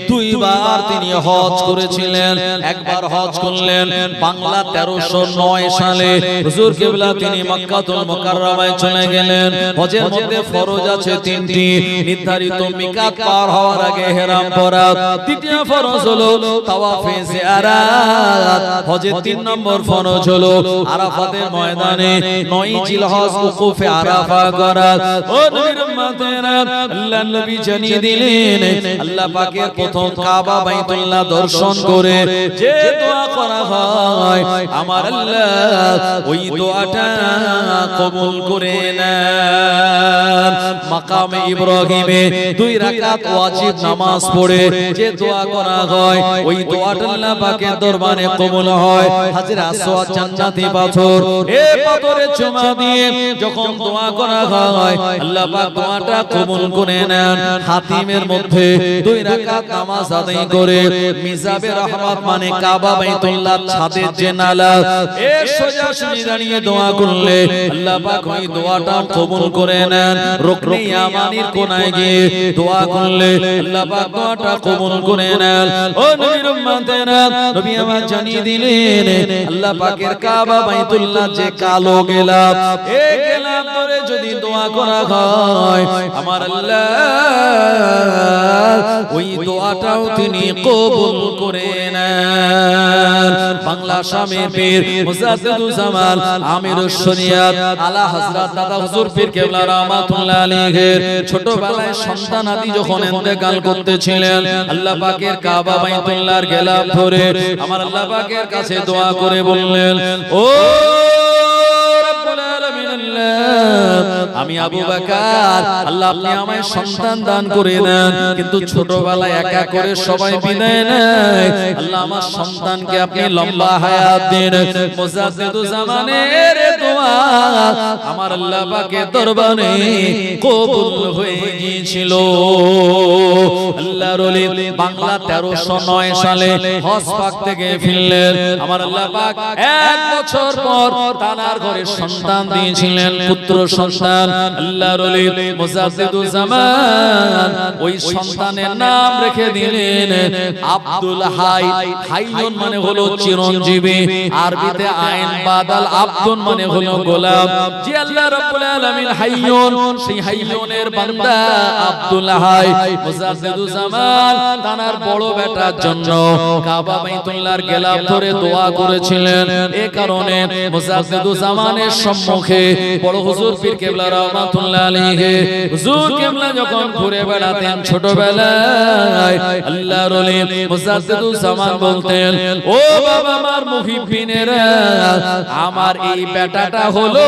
2 বার তিনি হজ করেছিলেন। একবার হজ করলেন বাংলা 1309 সালে, হুজুর কিবলা তিনি মক্কাতুল মুকাররমায় চলে গেলেন। হজের মধ্যে ফরজ আছে 3টি, নির্ধারিত মিকাত পার হওয়ার আগে ইহরাম পরা। দ্বিতীয় ফরজ হলো তাওয়াফে জিয়ারাত। হজের 3 নম্বর ফরজ হলো আরাফাতের ময়দানে 9 জিলহজ উকুফে আরাফা করা। ও নবীর উম্মতেরা, আল্লাহ নবী জানিয়ে দিলেন আল্লাহ পাকের প্রথম কাবা বাইতুল্লাহ দর্শন করে যে দোয়া করা হয় আমার আল্লাহ ওই দোয়াটা কবুল করে নেন। মাকামে ইব্রাহিমে 2 রাকাত ওয়াজিব নামাজ পড়ে যে দোয়া করা হয় ওই দোয়াটা আল্লাহ পাকের দরবারে কবুল হয়। হাজরে আসওয়াদ জান্নাতি পাথর, এই পাথরে চুমা দিয়ে যখন দোয়া করা হয় আল্লাহ পাক দোয়াটা কবুল করে নেন। হাতিমের মধ্যে 2 রাকাত নামাজ আদায় করে মিজাবে রহমত মানে কাবা বাইতুল্লাহ ছাদের যে নালা, এই সোজাসুজি দাঁড়িয়ে দোয়া করলে আল্লাহ পাক ওই দোয়াটা কবুল করে নেন। রুকনে ইয়ামানির কোনায় গিয়ে দোয়া করলে আল্লাহ পাক দোয়াটা কবুল করে নেন। ও নবীর উম্মতেরা, নবী আমার জানিয়ে দিলেন আল্লাহ পাকের কাবা বাইতুল্লাহ যে কালো গেলাপ, এই গেলাপ গেলাম ধরে যদি দোয়া করা হয় আমার আল্লাহ ওই দোয়াটাও তিনি কবুল করে নেন। বাংলা শামের পীর মুজাদ্দিদুজ্জামান আমিরুশ শরিয়াত আলা হযরত দাদা হুজুর পীর কেবলা রাহমাতুল্লাহ আলাইহির ছোটবেলায় সন্তানাদি যখন ইন্তেকাল করতেছিলেন আল্লাহ পাকের কাবা বাইতুল্লাহর গেলাম ধরে আমার আল্লাহ পাকের কাছে দোয়া করে বললেন, ও রব্বুল আলামিন আল্লাহ, আমি আবু বকর আল্লাহ আপনি আমায় সন্তান দান করে দেন, কিন্তু ছোটবেলায় একা করে সবাই বিদায় নেয়, আল্লাহ আমার সন্তানকে আপনি লম্বা হায়াত দিন। মুজাদ্দিদুজ্জামানের দোয়া আমার আল্লাহ পাকের দরবারে কবুল হয়ে গিয়েছিল। আল্লাহর ওলি বাংলা 1309 সালে হজ পাক থেকে ফিরলেন। আমার আল্লাহ পাক এক বছর পর তানার ঘরে সন্তান দিয়েছিলেন, পুত্র সন্তান। আল্লাহর ওলি মুজাদ্দিদুজ্জামান ওই সন্তানের নাম রেখে দিলেন আব্দুল হাই। হাইয়ুন মানে হলো চিরঞ্জীবী, আরবিতে আইন বাদাল আব্দুল মানে হলো গোলাম। যে আল্লাহ রাব্বুল আলামিন হাইয়ুন, সেই হাইয়ুনের বান্দা আব্দুল হাই মুজাদ্দিদুজ্জামান তানার বড় বেটার জন্য কাবা বাইতুল্লাহর গেলাফ ধরে দোয়া করেছিলেন। এই কারণে মুজাদ্দিদুজ্জামানের সম্মুখে বড় হুজুর পীর কেবলা রাহমাতুল্লাহ আলাইহি হুজুর কেবলা যখন ঘুরে বেড়াতেন ছোটবেলায় আল্লাহর ওলি মুজাদ্দিদুজ্জামান বলতেন, ও বাবা আমার মুহিব্বিনেরা, আমার এই বেটাটা হলো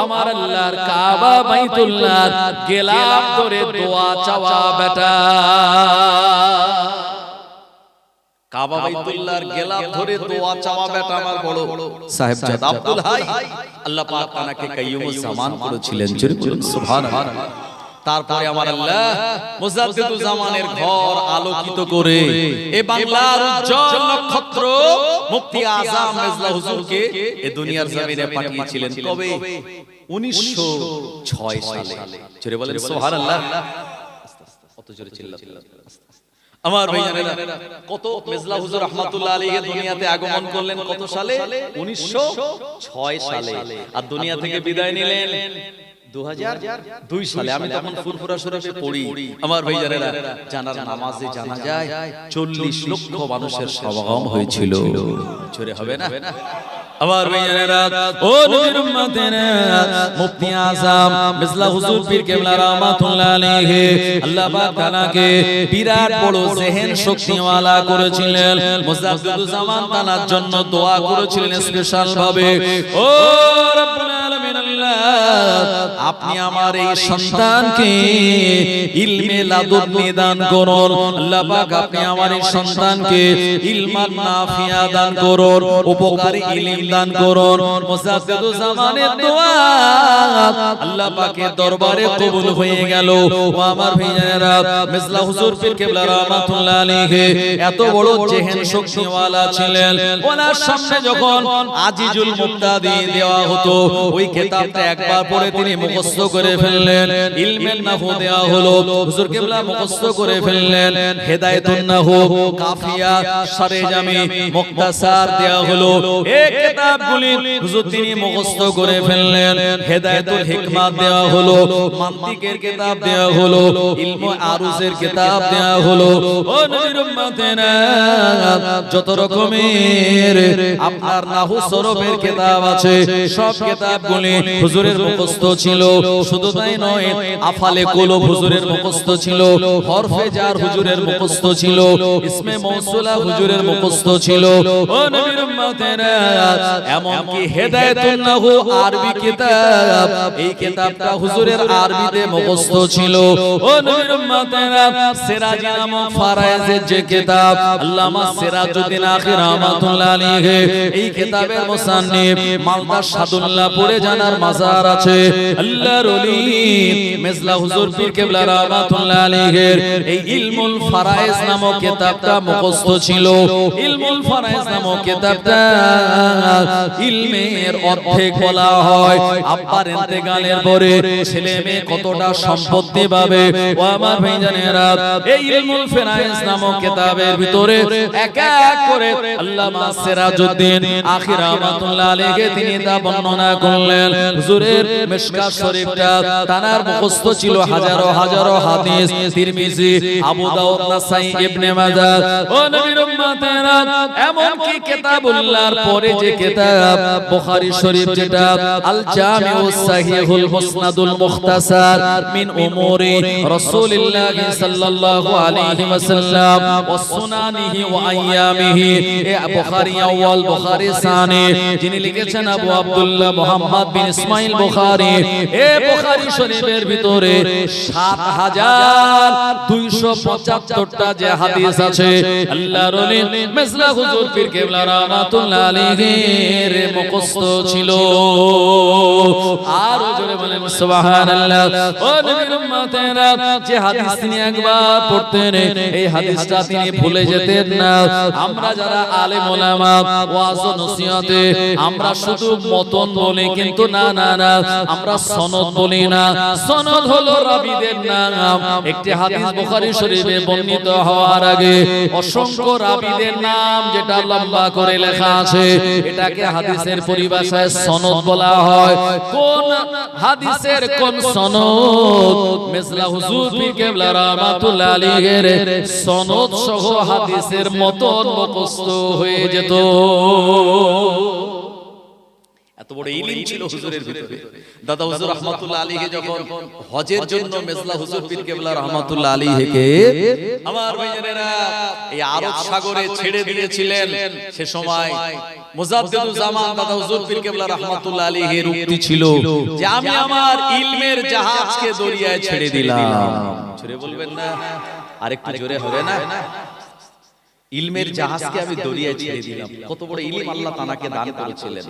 আমার আল্লাহর কাবা বাইতুল্লাহর গেলাফ ধরে দোয়া চাওয়া বেটা। কাবা বাইতুল্লাহর গেলাফ ধরে দোয়া চাওয়া বেটা আমার বড় সাহেবজাদা আব্দুল হাই। আল্লাহ পাক তাকে কাইয়ুমুজ জামান করেছিলেন, সুবহানাল্লাহ। তারপরে আমার আল্লাহ মুজাদ্দিদুজ্জামানের ঘর আলোকিত করে এই বাংলার উজ্জ্বল নক্ষত্র মুফতি আযম মেজলা হুজুরকে এই দুনিয়ার জমিনে পাঠিয়েছিলেন। কবে? 1906 সালে। জোরে বলেন সুবহানাল্লাহ। কত জোরে চিল্লাচ্ছেন আমার ভাইজানেরা। কত মেজলা হুজুর রাহমাতুল্লাহ আলাইহি দুনিয়াতে আগমন করলেন কত সালে? 1906 সালে। আর দুনিয়া থেকে বিদায় নিলেন 2002 সালে। আমি তখন ফুরফুরা শরীফে পড়ি। আমার ভাইজানেরা, জানার নামাজে জানা যায় 40 লক্ষ মানুষের সমাগম হয়েছিল। জোরে হবে না? আমার ভাইজানেরা, ও নবীর উম্মতেরা, মুফতি আযম মেজলা হুজুর পীর কেবলা রাহমাতুল্লাহ আলাইহি আল্লাহ পাক তাকে বিরাট বড় জেহেন শক্তিওয়ালা করেছিলেন। মুজাদ্দিদুজ্জামান তার জন্য দোয়া করেছিলেন স্পেশাল ভাবে, ও রব্বুল আলামিন আল্লাহ, আপনি আমার এই সন্তানকে ইলমে লাদুন্নি দান করুন। আল্লাহ পাক আপনি আমার এই সন্তানকে ইলমান নাফিয়া দান করুন, উপকারী ইলম দান করুন। মুজাদ্দিদুজ্জামানের দোয়া আল্লাহ পাকের দরবারে কবুল হয়ে গেল। ও আমার ভাইয়েরা, মেজলা হুজুর পীর কেবলা রাহমাতুল্লাহ আলাইহি এত বড় জেহেন শক্তিওয়ালা ছিলেন। ওনার সামনে যখন আজিজুল মুক্তাদি দেওয়া হতো, ওই কিতাবটা একবার পড়ে তিনি মুখস্থ করে ফেললেন। ইলমের নাহু দেওয়া হলো, হুজুর কেবলা মুখস্থ করে ফেললেন। হেদায়েতুন নাহু, কাফিয়া, সারে জামি, মুক্তাসার দেওয়া হলো। এই কিতাবগুলি হুজুর তিনি মুখস্থ করে ফেললেন। হেদায়েতুল হিকমাত দেওয়া হলো, মান্তিকের কিতাব দেওয়া হলো, ইলমে আরুজের কিতাব দেওয়া হলো। ও নবীর উম্মতেরা, যত রকমের আপনার নাহু সরফের কিতাব আছে সব কিতাবগুলি হুজুরের মুখস্থ ছিল। শুধু তাই নয়, আফালে কুলুব হুজুরের মুখস্থ ছিল, হরফে জার হুজুরের মুখস্থ ছিল, ইসমে মৌসুলা হুজুরের মুখস্থ ছিল। ও নবীর উম্মতেরা, এমন কি হেদায়েতুন নাহু আরবি কিতাব, এই কিতাবটা হুজুরের আরবিতে মুখস্থ ছিল। ও নবীর উম্মতেরা, সিরাজি নামক ফারায়েজের যে কিতাব আল্লামা সিরাজউদ্দিন আখি রাহমাতুল্লাহ আলাইহি, এই কিতাবের মুসান্নিফ মালদা সাদুল্লাহ পড়ে জানার মাজার আছে। আল্লাহর ওলি মেজলা হুজুর পীর কেবলা রাহমাতুল্লাহ আলাইহির এই ইলমুল ফারায়েজ নামক কিতাবটা মুখস্থ ছিল। ইলমুল ফারায়েজ নামক কিতাবটা ইলমের অর্ধেক বলা হয়। আব্বার ইন্তেকালের পরে ছেলে মেয়ে কতটা সম্পত্তি পাবে, ও আমার ভাইজানেরা, এই ইলমুল ফারায়েজ নামক কিতাবের ভিতরে এক এক করে আল্লামা সিরাজউদ্দিন আখি রাহমাতুল্লাহ আলাইহি তিনি তা বর্ণনা করলেন। হুজুরের মিশকাত শরীফটা তানার মুখস্থ ছিল হাজারো হাজারো হাদিস, তিরমিজি, আবু দাউদ, নাসাই, ইবনে মাজাহ। ও নবীর উম্মতেরা, এমন কি কিতাবুল্লাহর পরে যে কিতাব বুখারী শরীফ, যেটা আল জামিউস সাহিহুল মুসনাদুল মুখতাসার মিন উমুরি রাসূলিল্লাহ সাল্লাল্লাহু আলাইহি ওয়াসাল্লাম ওয়া সুনানিহি ওয়া আইয়ামিহি, এ বুখারী আউয়াল বুখারী সানি, যিনি লিখেছেন আবু আব্দুল্লাহ মুহাম্মদ বিন ইসমাইল বুখারী। এ বুখারী শরীফের ভিতরে ৭,২৭৫টা যে হাদিস আছে, আল্লাহর ওলি মেজলা হুজুর পীর কেবলা রাহমাতুল্লাহ আলাইহির মুখস্থ ছিল। আর জোরে বলেন সুবহানাল্লাহ। ও নবীর উম্মতেরা, যে হাদিস তিনি একবার পড়তেন, এই হাদিসটা তিনি ভুলে যেতেন না। আমরা যারা আলেম ওলামা, ওয়াজ ও নসিহতে আমরা শুধু মতন বলি, কিন্তু না না না, আমরা সনদ বলি না। সনদ হলো রাবীদের নাম। একটি হাদিস বুখারী শরীফে বর্ণিত হওয়ার আগে অসংখ্য রাবীদের নাম যেটা লম্বা করে লেখা আছে, এটাকে হাদিসের পরিভাষায় সনদ বলা হয়। কোন হাদিসের কোন সনদ? মেজলা হুজুর পীর কেবলা রাহমাতুল্লাহ আলাইহির সনদ সহ হাদিসের মতন মুখস্থ হয়ে যেত। এত বড় ইলম ছিল হুজুরের ভিতরে। দাদা হুজুর রাহমাতুল্লাহ আলাইহি যখন হজের জন্য মেজলা হুজুর পীর কেবলা রাহমাতুল্লাহ আলাইহিকে আমার ভাইয়েরা এই আরব সাগরে ছেড়ে দিয়েছিলেন, সে সময় মুজাদ্দিদুজ জামান দাদা হুজুর পীর কেবলা রাহমাতুল্লাহ আলাইহির উক্তি ছিল যে আমি আমার ইলমের জাহাজকে দরিয়ায় ছেড়ে দিলাম। জোরে বলবেন না? আরেকটু জোরে হবে না? ইলমের জাহাজকে আমি দরিয়ায় ছেড়ে দিলাম। কত বড় ইলম আল্লাহ তাআলাকে দান করেছিলেন।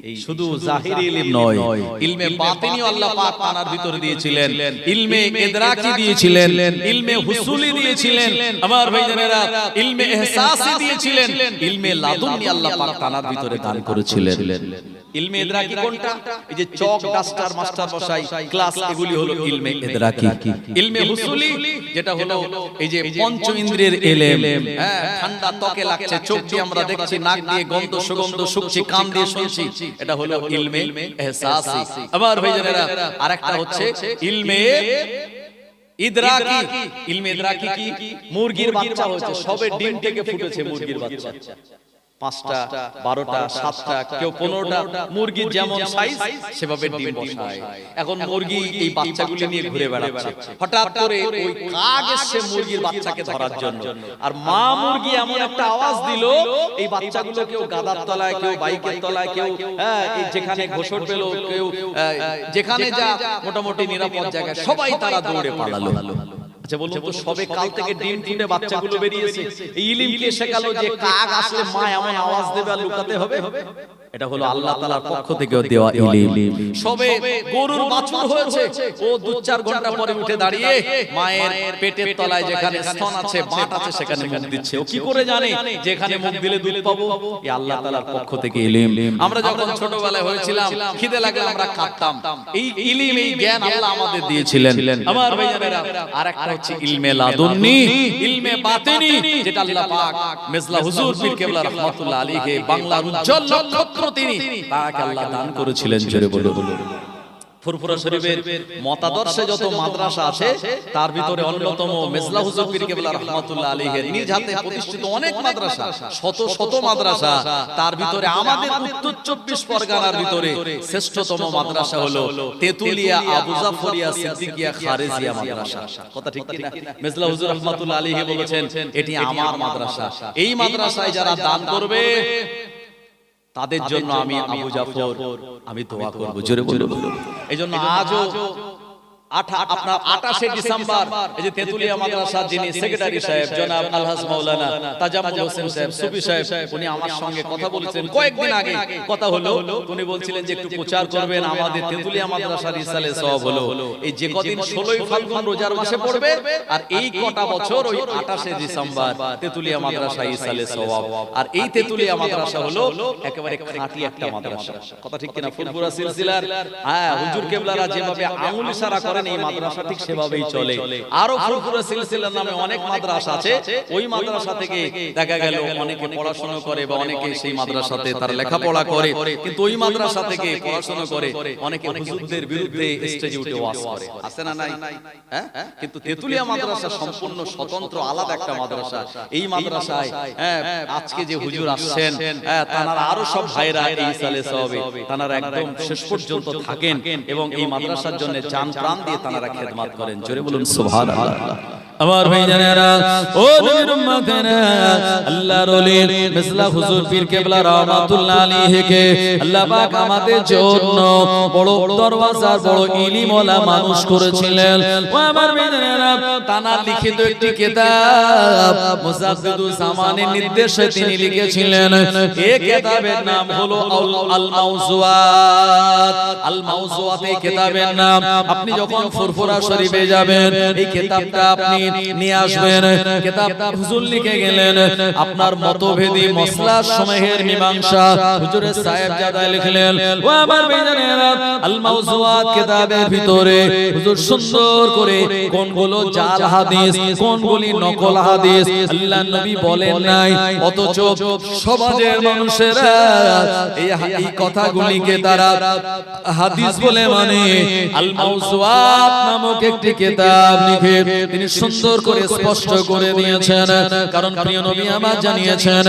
এই শুধু জাহিরি ইলম নয়, ইলমে বাতিনিও আল্লাহ পাক তানার ভিতর দিয়েছিলেন, ইলমে ইদরাকি দিয়েছিলেন, ইলমে হুসুলি দিয়েছিলেন, আমার ভাইজানেরা ইলমে ইহসাসি দিয়েছিলেন, ইলমে লাদুনি আল্লাহ পাক তানার ভিতরে দান করেছিলেন। ইলমে ইদরাকি কোনটা? এই যে চক, ডাস্টার, মাস্টার মশাই, ক্লাস, এগুলি হলো ইলমে ইদরাকি। ইলমে হুসুলি যেটা হলো এই যে পঞ্চ ইন্দ্রিয়ের ইলম, হ্যাঁ, ঠান্ডা ত্বকে লাগছে, চোখ দিয়ে আমরা দেখছি, নাক দিয়ে গন্ধ সুগন্ধ শুকছি, কান দিয়ে শুনছি, এটা হলো ইলমে ইহসাসি। আমার ভাইজানেরা আরেকটা হচ্ছে ইলমে ইদরাকি। ইলমে ইদরাকি কি? মুরগির বাচ্চা হচ্ছে, সবে ডিম থেকে ফুটেছে মুরগির বাচ্চা, 5টা, 12টা, 7টা, কেউ 15টা, মুরগির যেমন সাইজ সেভাবে ডিম বসায়। এখন মুরগি এই বাচ্চাগুলো নিয়ে ঘুরে বেড়াচ্ছে, হঠাৎ করে ওই কাক এসে মুরগির বাচ্চাকে ধরার জন্য, আর মা মুরগি এমন একটা আওয়াজ দিল, এই বাচ্চাগুলো কেউ গাদার তলায়, কেউ বাইকের তলায়, কেউ এই যেখানে ঘোষর পেল, কেউ যেখানে যা মোটামুটি নিরাপদ জায়গায়, সবাই তারা দৌড়ে পালালো। আচ্ছা বলুন তো, সবে কাল থেকে ডিম ফুটে বাচ্চাগুলো বেরিয়েছে, এই ইলম কে শেখালো যে কাক আসলে মা এমন আওয়াজ দেবে আর লুকাতে হবে? এটা হলো আল্লাহ তাআলার পক্ষ থেকে দেওয়া ইলম। সবে গরুর বাছুর হয়েছে, ও 2-4 ঘন্টা পরে উঠে দাঁড়িয়ে মায়ের পেটের তলায় যেখানে স্তন আছে, বাট আছে, সেখানে মুখ দিচ্ছে। ও কি করে জানে যেখানে মুখ দিলে দুধ পাবো? এই আল্লাহ তাআলার পক্ষ থেকে ইলম। আমরা যখন ছোটবেলায় হয়েছিলাম, খিদে লাগলে আমরা খাতাম, এই ইলম, এই জ্ঞান আল্লাহ আমাদের দিয়েছিলেন। আমার ভাইজানেরা আরেকটা হচ্ছে ইলমে লাদুন্নি, ইলমে বাতিনি, যেটা আল্লাহ পাক মেজলা হুজুর পীর কেবলা রাহমাতুল্লাহ আলাইহি বাংলার উজ্জ্বল নক্ষত্র তিনি, তাকে আল্লাহ দান করেছিলেন। জোরে বলো। ফুরফুরা শরীফের মতাদর্শে যত মাদ্রাসা আছে, তার ভিতরে অন্যতম মেজলা হুজুর পীর কেবলা রাহমাতুল্লাহ আলাইহির নিজ হাতে প্রতিষ্ঠিত অনেক মাদ্রাসা, শত শত মাদ্রাসা। তার ভিতরে আমাদের উত্তর 24 পরগনার ভিতরে শ্রেষ্ঠতম মাদ্রাসা হলো তেতুলিয়া আবু জাফরিয়া সিদ্দিকিয়া খারেজিয়া মাদ্রাসা। কথা ঠিক কি না? মেজলা হুজুর রাহমাতুল্লাহ আলাইহি বলেছেন, এটি আমার মাদ্রাসা, এই মাদ্রাসায় যারা দান করবে তাদের জন্য আমি আবু জাফর আমি দোয়া করব। জোরে বলো। এইজন্য আজও আপনার 28শে ডিসেম্বর এই যে তেতুলিয়া মাদ্রাসার যিনি সেক্রেটারি সাহেব জনাব আলহাজ মাওলানা তাজাম্মুল হোসেন সাহেব সুফি সাহেব, উনি আমার সঙ্গে কথা বলেছেন কয়েকদিন আগে। কথা হলো, উনি বলছিলেন যে একটু প্রচার করবেন আমাদের তেতুলিয়া মাদ্রাসার ইসালে সওয়াব হলো এই যে কদিন 16ই ফাল্গুন রোজার মাসে পড়বে, আর এই কটা বছর ওই 28শে ডিসেম্বর তেতুলিয়া মাদ্রাসা ইসালে সওয়াব। আর এই তেতুলিয়া মাদ্রাসা হলো একেবারে খাঁটি একটা মাদ্রাসা। কথা ঠিক কিনা? ফুরফুরা সিলসিলার হুজুর কেবলারা যেভাবে আঙ্গুল ইশারা করে করেন এই মাদ্রাসা ঠিক সেভাবেই চলে। আরো ফুরফুরা সিলসিলা নামে অনেক মাদ্রাসা আছে, ওই মাদ্রাসা থেকে দেখা গেল অনেকে পড়াশোনা করে বা অনেকে সেই মাদ্রাসাতে তার লেখাপড়া করে, কিন্তু ওই মাদ্রাসা থেকে পড়াশোনা করে অনেকে হুজুরদের বিরুদ্ধে স্টেজে উঠে ওয়াজ করে, আছে না নাই? হ্যাঁ, কিন্তু তেতুলিয়া মাদ্রাসা সম্পূর্ণ স্বতন্ত্র আলাদা একটা মাদ্রাসা। এই মাদ্রাসায় আজকে যে হুজুর আসছেন তারা আরো সব ভাইরা এই সালে সবে তারা একদম শেষ পর্যন্ত থাকেন এবং এই মাদ্রাসার জন্য জান প্রাণ দিয়ে তারা খেদমত করেন। জোরে বলুন সুবহানাল্লাহ। আমার ভাইজানেরা, ও নবীর উম্মতেরা, আল্লাহর ওলি মিসলা হুজুর পীর কেবলা রাহমাতুল্লাহ আলাইহিকে আল্লাহ পাক আমাদের জন্য বড় দরওয়াজার বড় ইলম ওয়ালা মানুষ করেছিলেন। ও আমার ভাইজানেরা, তানার লিখিত একটি কিতাব মুজাদ্দিদুস জামানের নির্দেশে তিনি লিখেছিলেন। এই কিতাবের নাম হলো আল মাওজুআত। আল মাওজুআত এই কিতাবের নাম। আপনি যখন ফুরফুরা শরীফে যাবেন এই কিতাবটা আপনি নিয়ে আসবেন। কিতাবটা হুজুর লিখে গেলেন, আপনার মতভেদী মাসলা সমূহের মীমাংসা হুজুরের সাহেবজাদা লিখলেন। ও আমার ভাইজানেরা, আল মাওজুআত কিতাবের ভিতরে হুজুর সুন্দর করে কোনগুলো জাল হাদিস, কোনগুলি নকল হাদিস আল্লাহর নবী বলেন নাই, অথচ সমাজের মানুষেরা এই কথাগুলিকে তারা হাদিস বলে মানে। আল মাওজুআত নামক একটি কিতাব লিখে তিনি সুন্দর করে স্পষ্ট করে দিয়েছেন। কারণ প্রিয় নবী আমার জানিয়েছেন,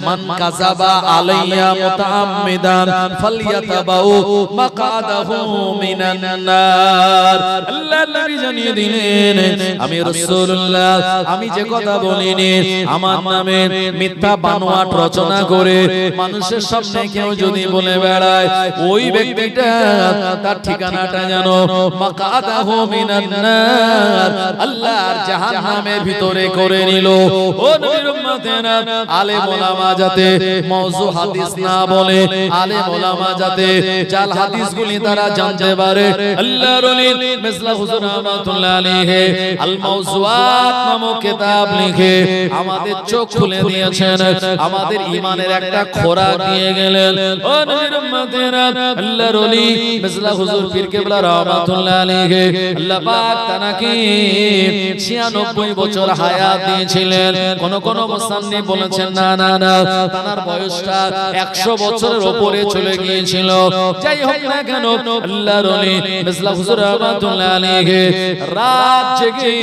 মান কাযাবা আলাইয়া মুতাআম্মিদান ফালইয়াতাবাউ মাকআদাহু মিনান নার। আল্লাহর নবী জানিয়ে দিলেন, আমি রাসূলুল্লাহ আমি যে কথা বলিনি, আমার নামে মিথ্যা বানোয়াট রচনা করে মানুষের সামনে কেউ যদি বলে বেড়ায়, ওই ব্যক্তিটা তার ঠিকানাটা জানো মাকআদাহু মিনান নার, আল্লাহর জাহান্নামের ভিতরে করে নিল। ও নবীর উম্মতেরা, আলেম ওলামা যাতে মাওযু হাদিস না বলে, আলেম ওলামা যাতে জাল হাদিসগুলি তারা জানতে পারে, আল্লাহর ওলি মিসলা হুজুর রাহমাতুল্লাহ আলাইহি আল মাওজুআত নামক কিতাব লিখে আমাদের চোখ খুলে দিয়েছেন, আমাদের ঈমানের একটা খোরাক দিয়ে গেলেন। ও নবীর উম্মতেরা, আল্লাহর ওলি মিসলা হুজুর পীর কেবলা রাহমাতুল্লাহ আলাইহি আল্লাহ পাক তানাকে 96 বছর হায়াত দিয়েছিলেন। কোন কোন মুসান্নিফ বলেছেন না না না, তার বয়সটা 100 বছরের উপরে চলে গিয়েছিল। যাই হোক না কেন, আল্লাহর ওলি মিসলা হুজুর রাহমাতুল্লাহ আলাইহি রাত জেগে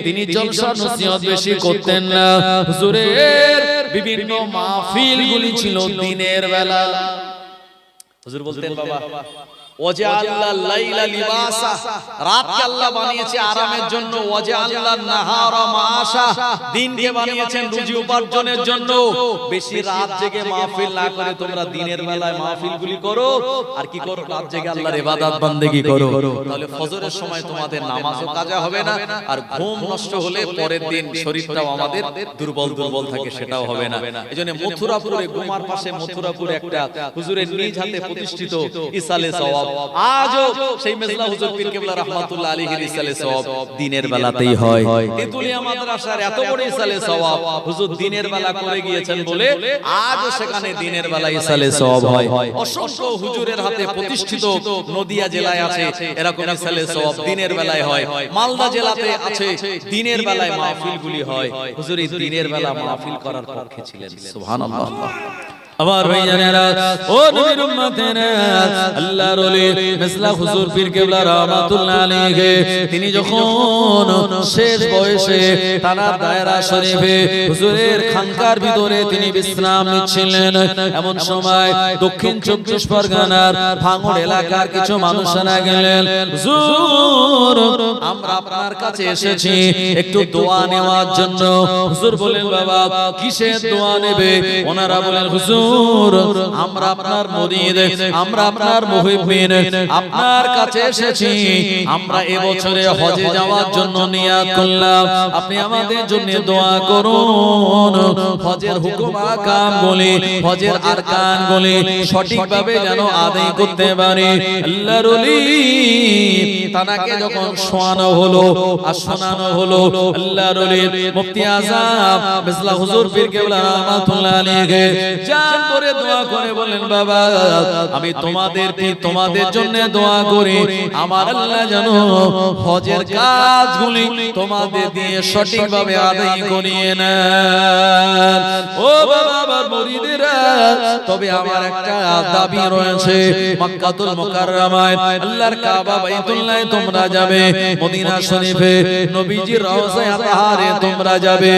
তিনি জলসা নসিহত বেশি করতেন না। হুজুরের বিভিন্ন মাহফিলগুলি ছিল দিনের বেলা। হুজুর বলতেন, বাবা ওয়াজআল্লাহ লাইলা লিবাসা, রাতকে আল্লাহ বানিয়েছে আরামের জন্য, ওয়াজআল্লাহ নাহারা মাআশা, দিনকে বানিয়েছেন রুজি উপার্জনের জন্য। বেশি রাত জেগে মাহফিল না করে তোমরা দিনের বেলায় মাহফিলগুলি করো, আর কি করো, রাত জেগে আল্লাহর ইবাদত বান্দেগি করো। তাহলে ফজরের সময় তোমাদের নামাজও কাজা হবে না, আর ঘুম নষ্ট হলে পরের দিন শরীরটাও আমাদের দুর্বল দুর্বল থাকে, সেটাও হবে না। এজন্য মথুরাপুরে, গুমার পাশে মথুরাপুরে একটা হুজুরের নিজ হাতে প্রতিষ্ঠিত ইসালে সওয়াব, আজও সেই মেজলা হুজুর পীর কেবলা রাহমাতুল্লাহ আলাইহির ইসালে সওয়াব দিনের বেলাতেই হয়। তেতুলিয়া মাদ্রাসার এত বড় ইসালে সওয়াব হুজুর দিনের বেলা করে গিয়েছেন বলে আজও সেখানে দিনের বেলা ইসালে সওয়াব হয়। অসংখ্য হুজুরের হাতে প্রতিষ্ঠিত নদিয়া জেলায় আছে এরকম ইসালে সওয়াব দিনের বেলায় হয়। মালদা জেলাতে আছে, দিনের বেলায় মাহফিলগুলি হয়। হুজুর এই দিনের বেলা মাহফিল করার পক্ষে ছিলেন। সুবহানাল্লাহ। আমার ভাইজানেরা, ও নবীর উম্মতেরা, আল্লাহর ওলি মিসলা হুজুর পীর কেবলা রাহমাতুল্লাহ আলাইহি তিনি যখন শেষ বয়সে তানার দায়রা শরীফে হুজুরের খানকার ভিতরে তিনি বিশ্রাম নিচ্ছিলেন, এমন সময় দক্ষিণ 24 পরগনার ভাঙড় এলাকার কিছু মানুষেরা গেলেন, হুজুর আমরা আপনার কাছে এসেছি একটু দোয়া নেওয়ার জন্য। হুজুর বলেন, বাবা কিসের দোয়া নেবে? ওনারা বলেন, হুজুর আমরা আপনার মুরিদ, আমরা আপনার মুহিব্বিন, আপনার কাছে এসেছি, আমরা এবছরে হজে যাওয়ার জন্য নিয়াত করলাম, আপনি আমাদের জন্য দোয়া করুন। হজের হুকুম আহকাম বলি, হজের আরকান বলি সঠিকভাবে যেন আদায় করতে পারি। আল্লাহর ওলি তানাকে যখন শোনানো হলো আর শোনানো হলো, আল্লাহর ওলি মুফতি আযম মিসলা হুজুর পীর কেবলা রাহমাতুল্লাহ আলাইহি বিরাট করে দোয়া করে বলেন বাবা আমি তোমাদের জন্য দোয়া করি আমার আল্লাহ জানো হজের কাজগুলি তোমাদের দিয়ে সঠিকভাবে আদায় করিয়ে নেন। ও বাবা আমার মুরিদেরা, তবে আমার একটা দাবি রয়েছে, মক্কাতুল মুকাররমায় আল্লাহর কাবা বাইতুল্লাহে তোমরা যাবে, মদিনা শরীফে নবীজির রওজায়ে তাহারে তোমরা যাবে।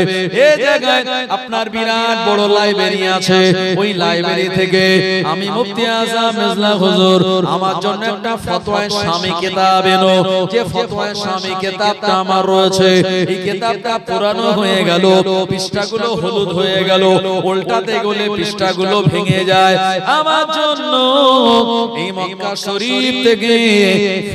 এই জায়গায় আপনার বিরাট বড় লাইব্রেরি আছে, ওই লাইব্রেরি থেকে আমি মুফতি আযম মেজলা হুজুর আমার জন্য একটা ফতোয়া শামী কিতাব এনো। যে ফতোয়া শামী কিতাবটা আমার রয়েছে, এই কিতাবটা পুরানো হয়ে গেল, পৃষ্ঠাগুলো হলুদ হয়ে গেল, উল্টাতে গেলে পৃষ্ঠাগুলো ভেঙে যায়। আমার জন্য এই মক্কা শরীফ থেকে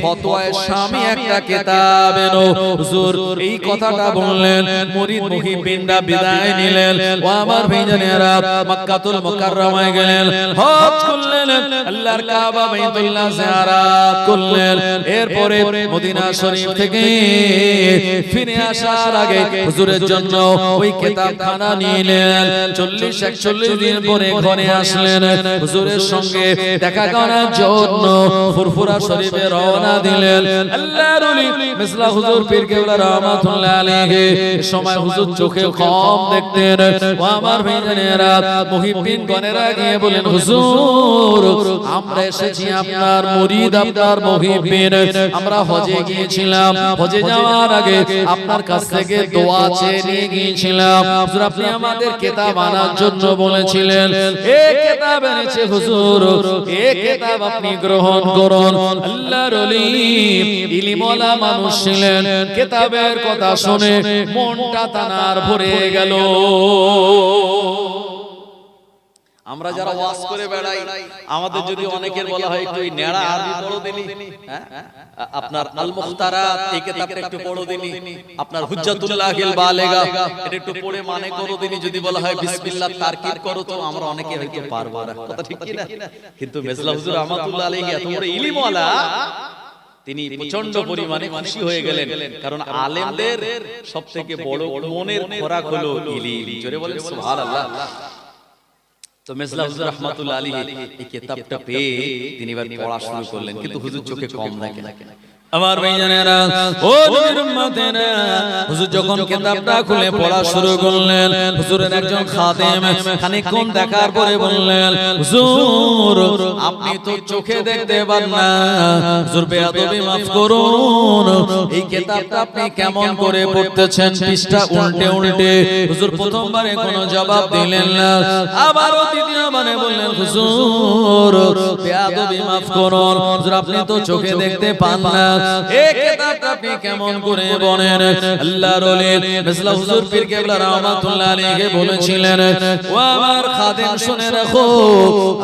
ফতোয়া শামী একটা কিতাব এনো। হুজুর এই কথাটা বললেন, মুরিদ মুহিব্বিনরা বিদায় নিলেন। ও আমার ভাইজানেরা, মক্কাতুল মুকাররমায় গেলেন, হজ করলেন, আল্লাহর কাবা বাইতুল্লাহ জিয়ারত করলেন। এরপরে মদিনা শরীফ থেকে ফিরে আসার আগে হুজুরের জন্য ওই কিতাবখানা নিলেন। 40-41 দিন পরে ঘরে আসলেন, হুজুরের সঙ্গে দেখা করার জন্য ফুরফুরা শরীফে রওনা দিলেন। আল্লাহর ওলি মেজলা হুজুর পীর কেবলা রাহমাতুল্লাহ আলাইহি সময় হুজুর চোখে কম দেখতেন। ও আমার ভাইজানেরা, মুহিব্বিন গণেরা গিয়ে বলেন হুজুর আমরা এসেছি আপনার মুরিদ, আপনার মুহিব্বিন, আমরা হজে গিয়েছিলাম, হজে যাওয়ার আগে আপনার কাছ থেকে দোয়া চেয়ে নিয়ে গিয়েছিলাম। হুজুর আপনি আমাদের কিতাব আনার জন্য বলেছিলেন, এই কিতাব এনেছে হুজুর, এই কিতাব আপনি গ্রহণ করুন। আল্লাহর ওলি ইলমওয়ালা মানুষ ছিলেন, কিতাবের কথা শুনে মনটা তানার ভরে গেল। আমরা যারা ওয়াজ করে বেড়াই, আমাদের যদি অনেকের বলা হয় একটু নেড়া আরবি পড়ো দিনি, আপনার আল মুখতারাত এই কিতাবটা একটু পড়ো দিনি, আপনার হুজ্জাতুল্লাহিল বালেগা এটা একটু পড়ে মানে করো দিনি, যদি বলা হয় বিসমিল্লাহ তারকিব করো, তো আমরা অনেকে হয়তো পারবো না, কথা ঠিক কি না? কিন্তু মেজলা হুজুর রাহমাতুল্লাহ আলাইহি এত বড় ইলমওয়ালা, তিনি প্রচন্ড পরিমাণে খুশি হয়ে গেলেন, কারণ আলেমদের সবথেকে বড় মনের খোরাক হলো ইলম। জোরে বলেন সুবহানাল্লাহ। তো মেজলা হুজুর রাহমাতুল্লাহ আলাইহি এই কিতাবটা পেয়ে তিনি এবার পড়া শুরু করলেন, কিন্তু হুজুর চোখে কম দেখে। আমার ভাইজানেরা, ও নবীর উম্মতেরা, হুজুর যখন কিতাবটা খুলে পড়া শুরু করলেন, হুজুরের একজন খাদেম খানিকক্ষণ দেখার পরে বললেন, হুজুর আপনি তো চোখে দেখতে পান না, হুজুর বেয়াদবি মাফ করুন, এই কিতাবটা আপনি কেমন করে পড়তেছেন, পৃষ্ঠা উল্টে উল্টে। হুজুর প্রথমবারে কোনো জবাব দিলেন না, আবারও দ্বিতীয়বারে বললেন, হুজুর বেয়াদবি মাফ করুন, হুজুর আপনি তো চোখে দেখতে পান না, এই কিতাবটা আপনি কেমন করে বলেন। আল্লাহর ওলি মেজলা হুজুর পীর কেবলা রাহমাতুল্লাহ আলাইহি বলেছিলেন, ও আমার খাদেম শুনে রাখো,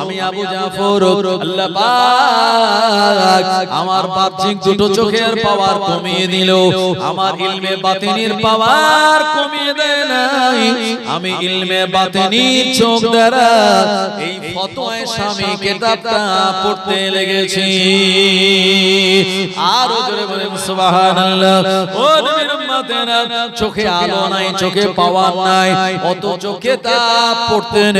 আমি আবু জাফর, আল্লাহ পাক আমার বাহ্যিক দুটো চোখের পাওয়ার কমিয়ে দিল, আমার ইলমে বাতিনির পাওয়ার কমিয়ে দেয় নাই, আমি ইলমে বাতিনির চোখ দ্বারা এই ফতোয়া শামী কিতাবটা পড়তে লেগেছি। আরো জোরে বলেন সুবহানাল্লাহ। ও নবীর উম্মতেরা, চোখে আলো নাই, চোখে পাওয়ার নাই, অত চোখে তা পড়তেন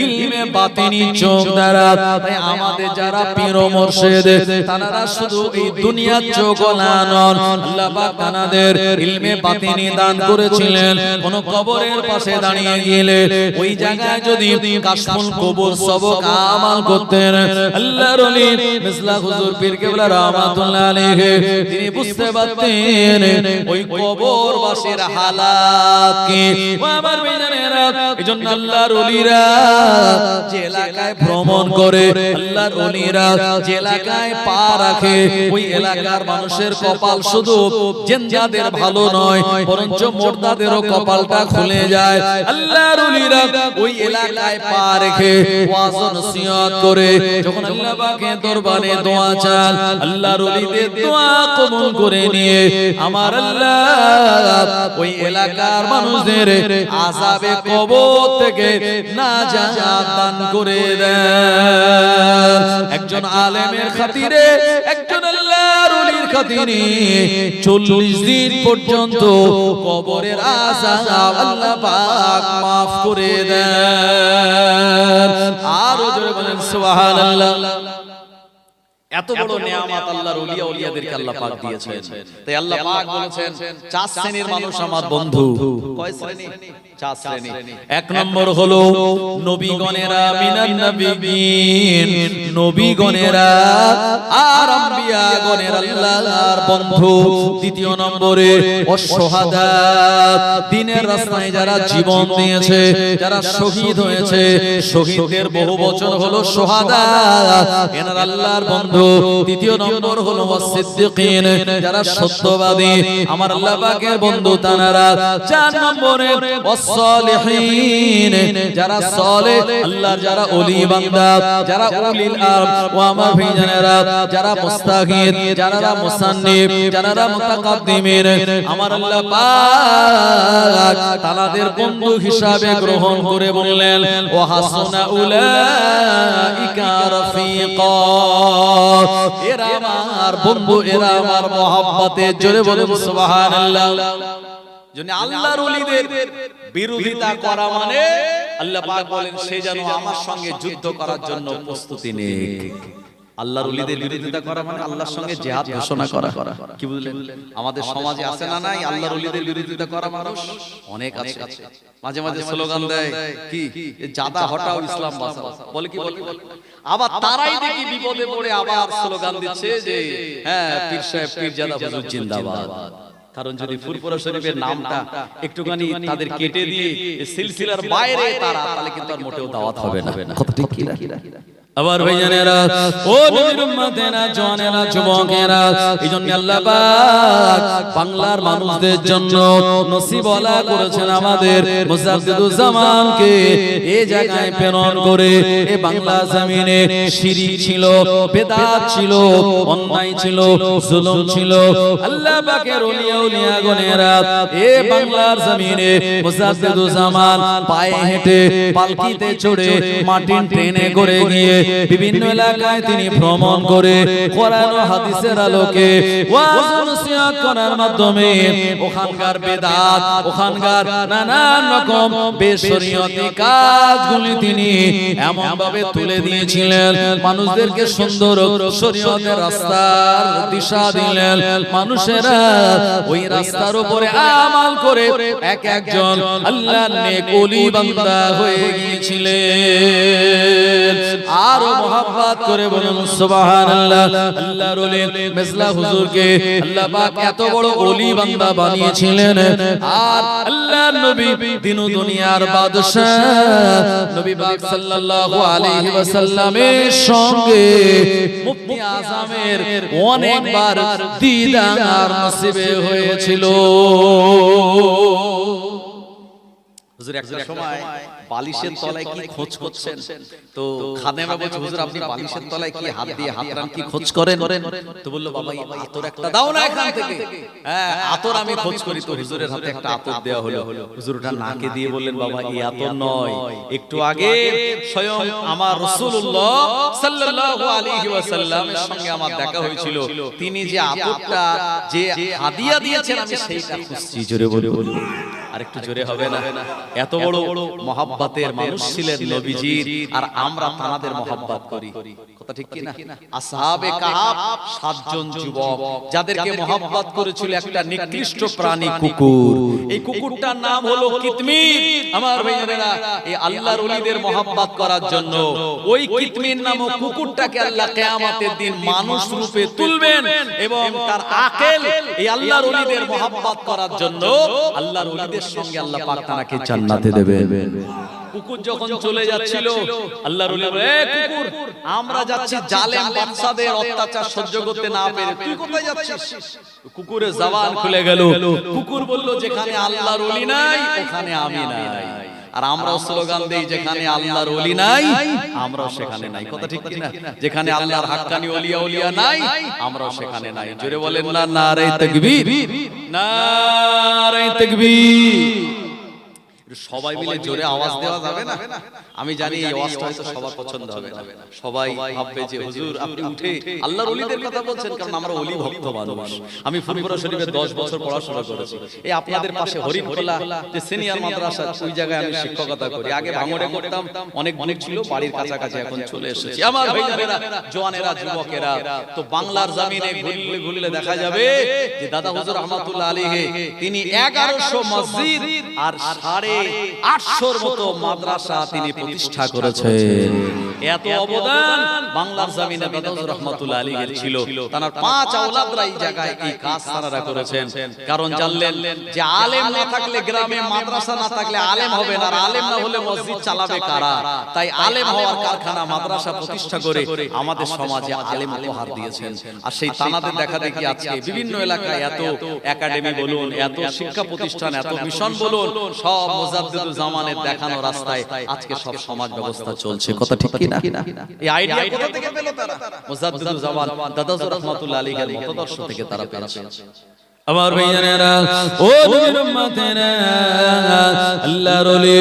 ইলমে বাতিনি চোখ দ্বারা। তাই আমাদের যারা পীর ও মুর্শিদ, তারা শুধু এই দুনিয়ার চোখ না নন, আল্লাহ পাক তাদের ইলমে বাতিনি দান করেছিলেন। কোন কবরের পাশে দাঁড়িয়ে গেলে ওই জায়গায় যদি কাশফুল কবর সবক আমাল করতেন, আল্লাহর ওলি মেজলা হুজুর পীর কেবলা রাহমাতুল্লাহ আলাইহি তিনি বুঝতে পারতেন ওই কবরবাসীর হালাত কি। ও আমার ভাইজানেরা, এজন্য আল্লাহর ওলিরা যে এলাকায় ভ্রমণ করে, আল্লাহর ওলিরা যে এলাকায় পা রাখে, ওই এলাকার মানুষের কপাল শুধু জিন্দাদের ভালো নয়, বরঞ্চ মুর্দাদেরও কপালটা খুলে যায়। আল্লাহর ওলিরা ওই এলাকায় পা রেখে ওয়াজ নসিহত করে যখন আল্লাহ পাকের দরবারে দোয়া চান, আল্লাহর ওলিদের দোয়া কবুল করে নিয়ে আমার আল্লাহ ওই এলাকার মানুষদের আযাবে কবর থেকে নাজাত দান করে দেন। একজন আলেমের খাতিরে একজন আল্লাহর ওলির খাতিরে 40 দিন পর্যন্ত কবরের আযাব আল্লাহ পাক maaf করে দেন। আর জোরে বলেন সুবহানাল্লাহ। এত বড় নিয়ামত আল্লাহর ওলিয়া ওলিয়াদেরকে আল্লাহ পাক দিয়েছেন। তাই আল্লাহ পাক বলেছেন 4 শ্রেণীর মানুষ আমার বন্ধু। কয় শ্রেণী? 4 শ্রেণী। এক নম্বর হলো নবীগণেরা মিনান নবিয়্যিন, নবীগণেরা আর আম্বিয়াগণেরা আল্লাহর বন্ধু। দ্বিতীয় নম্বরে ওয়াশ-শুহাদা, দ্বীনের রাস্তায় যারা জীবন দিয়েছে, যারা শহীদ হয়েছে, শহীদদের বহু বচন হলো শুহাদা, এনারা আল্লাহর বন্ধু। তৃতীয় নম্বর হলো ওয়াস-সিদ্দিকিন, যারা সত্যবাদী, আমার আল্লাহ পাকের বন্ধু তারা। 4 নম্বরে ওয়াস-সালিহিন, যারা সালেহ, আল্লাহর যারা ওলি বান্দা, যারা উলিল আলম ও আমার ভাইজানেরা, যারা মুস্তাগিদ, যারা মুসান্নিফ, যারা মুতাকাদ্দিমিন, আমার আল্লাহ পাক তাদের বন্ধু হিসাবে গ্রহণ করে বললেন ওয়া হাসনা উলাইকা রাফিকা, এরা আমার বন্ধু, এরা আমার মহব্বতে। জোরে বলুন সুবহানাল্লাহ। জন্য আল্লাহর ওলিদের বিরোধিতা করা মানে আল্লাহ পাক বলেন সে যেন আমার সঙ্গে যুদ্ধ করার জন্য প্রস্তুতি নেয়। আল্লাহর ওলিদের বিরোধিতা করা মানে আল্লাহর সঙ্গে জিহাদ ঘোষণা করা। কি বুঝলেন? আমাদের সমাজে আছে না নাই আল্লাহর ওলিদের বিরোধিতা করা মানুষ অনেক আছে। মাঝে মাঝে স্লোগান দেয় কি জাদা হটাও ইসলাম বাঁচাও, বলে কি বলে। আবার তারাই দেখি বিপদে পড়ে আবার স্লোগান দিচ্ছে যে হ্যাঁ পীর সাহেব পীরজাদা হুজুর জিন্দাবাদ। কারণ যদি ফুরফুরা শরীফের নামটা একটুখানি তাদের কেটে দিয়ে সিলসিলার বাইরে তারা, তাহলে কিন্তু আর মোটেও দাওয়াত হবে না। কথা ঠিক কি না? আবার ভাইজানেরা, ও নবীর উম্মতেরা, জওয়ানেরা, যুবকেরা, এইজন্য আল্লাহ পাক বাংলার মানুষদের জন্য নসিবওয়ালা করেছেন আমাদের মুজাদ্দিদুজ জামানকে এই জায়গায় প্রেরণ করে। এই বাংলা জমিনে শিরক ছিল, বেদাত ছিল, অন্যায় ছিল, জুলুম ছিল। আল্লাহ পাকের ওলিয়া ওলিয়াগণেরা এই বাংলার জমিনে মুজাদ্দিদুজ জামান পায়ে হেঁটে, পালকিতে চড়ে, মাটির ট্রেনে করে গিয়ে বিভিন্ন এলাকায় তিনি ভ্রমণ করে কোরআন ও হাদিসের আলোকে ওয়াজ নসিহত করার মাধ্যমে ওখানকার বেদাত, ওখানকার নানান রকম বেশরিয়তি কাজগুলি তিনি এমন ভাবে তুলে দিয়েছিলেন, মানুষদেরকে সুন্দর শরীয়তের রাস্তার দিশা দিলেন। মানুষেরা ওই রাস্তার উপরে আমল করে এক একজন আল্লাহর নেক ওলি বান্দা হয়ে গিয়েছিলেন। আর মোহাম্মত করে বলুন সুবহানাল্লাহ। আল্লাহর ওলি মেজলা হুজুরকে আল্লাহ পাক এত বড় ওলি বান্দা বানিয়েছিলেন। আর আল্লাহর নবী দিন ও দুনিয়ার বাদশা নবী পাক সাল্লাল্লাহু আলাইহি ওয়াসাল্লামের সঙ্গে মুফতি আযমের অনেকবার দিদার নসিবে হয়েছিল। হুজুর একটা সময় বালিশের তলায় কি খোঁজ করছেন, তো খাদেমা বলছে হুজুর আপনি বালিশের তলায় কি হাত দিয়ে হাত রান কি খোঁজ করেন? তো বলল বাবা আতর একটা দাও না এখান থেকে। হ্যাঁ আতর আমি খোঁজ করি। তো হুজুরের হাতে একটা আতর দেয়া হলো। হুজুর ওটা নাকে দিয়ে বললেন বাবা এই আতর নয়, একটু আগে স্বয়ং আমার রাসূলুল্লাহ সাল্লাল্লাহু আলাইহি ওয়াসাল্লামের সঙ্গে আমার দেখা হয়েছিল, তিনি যে আতরটা যে হাদিয়া দিয়েছেন আমি সেইটা খুঁজছি। জোরে বলুন, আর একটু জোরে হবে না? এত বড় মহব্বতের মানুষ ছিলেন নবীজির, আর আমরা তাদের মহব্বত করি। কথা ঠিক কি না? আসহাবে কাহাফ 7 জন যুবক যাদেরকে মহব্বত করেছিল একটা নিকৃষ্ট প্রাণী কুকুর। এই কুকুরটার নাম হলো কিতমির। আমার ভাইয়েরা, এই আল্লাহর ওলিদের মহব্বত করার জন্য ওই কিতমির নামক কুকুরটাকে আল্লাহ কিয়ামতের দিন মানুষ রূপে তুলবেন এবং তার আকল এই আল্লাহর ওলিদের মহব্বত করার জন্য আল্লাহর ওলিদের সঙ্গে আল্লাহ পাক তাকে জান্নাতে দেবেন। কুকুর যখন চলে যাচ্ছিল আল্লাহর ওলি বলে এ কুকুর আমরা যাচ্ছি জালেম বাদশাদের অত্যাচার সহ্য করতে না পেরে, তুই কোথায় যাচ্ছিস? কুকুরের জবান খুলে গেল। কুকুর বলল যেখানে আল্লাহর ওলি নাই ওখানে আমি নাই। আর আমরাও স্লোগান দেই যেখানে আল্লাহর ওলি নাই আমরাও সেখানে নাই। কথা ঠিক কি না? যেখানে আল্লাহর হাক্কানি ওলিয়া ওলিয়া নাই আমরাও সেখানে নাই। জোরে বলেন না নারে তাকবীর, নারে তাকবীর। সবাই মিলে জোরে আওয়াজ দেওয়া যাবে না? আমি জানি এই আওয়াজটা হয়তো সবার পছন্দ হবে না, সবাই ভাববে যে হুজুর আপনি উঠে আল্লাহর ওলিদের কথা বলছেন, কারণ আমরা ওলি ভক্ত মানুষ। আমি ফুরফুরা শরীফে 10 বছর পড়াশোনা করেছি। এই আপনাদের পাশে হরিণখোলা যে সিনিয়র মাদ্রাসা, ওই জায়গায় আমি শিক্ষকতা করি। আগে ভাঙড়ে করতাম, অনেক দূর ছিল, বাড়ির কাছাকাছি এখন চলে এসেছি। আমার ভাইজানেরা, জওয়ানেরা, যুবকেরা, তো বাংলার জমিনে ঘুরলে ঘুরলে দেখা যাবে যে দাদা হুজুর রহমাতুল্লাহ আলাইহি তিনি 1100 মসজিদ আর 850 মতো মাদ্রাসা তিনি প্রতিষ্ঠা করেছেন। এত অবদান বাংলার জমিনে দাদা হুজুর রহমাতুল্লাহ আলাইহির ছিল। তার 5 আওলাদরা এই জায়গায় এই কাজ তারা করেছেন। কারণ জানলেন যে আলেম না থাকলে গ্রামে, মাদ্রাসা না থাকলে আলেম হবে না, আর আলেম না হলে মসজিদ চালাবে কারা? তাই আলেম হওয়ার কারখানা, মাদ্রাসা প্রতিষ্ঠা করে আমাদের সমাজে আলেম উপহার দিয়েছেন। আর সেই তানাদের দেখা দেখি আজকে বিভিন্ন এলাকায় এত একাডেমি বলুন, এত শিক্ষা প্রতিষ্ঠান, এত মিশন বলুন, সব মুজাদ্দিদুল জামানের দেখানো রাস্তায় আজকে সব সমাজ ব্যবস্থা চলছে। কথা ঠিক কি না? এই আইডিয়া কোথা থেকে পেল তারা? মুজাদ্দিদুল জামান দাদা হুজুর রহমাতুল্লাহ আলাইহির মতদর্শ থেকে তারা পেয়েছে। আমার ভাইজানেরা, ও নবীর উম্মতেরা, আল্লাহর ওলি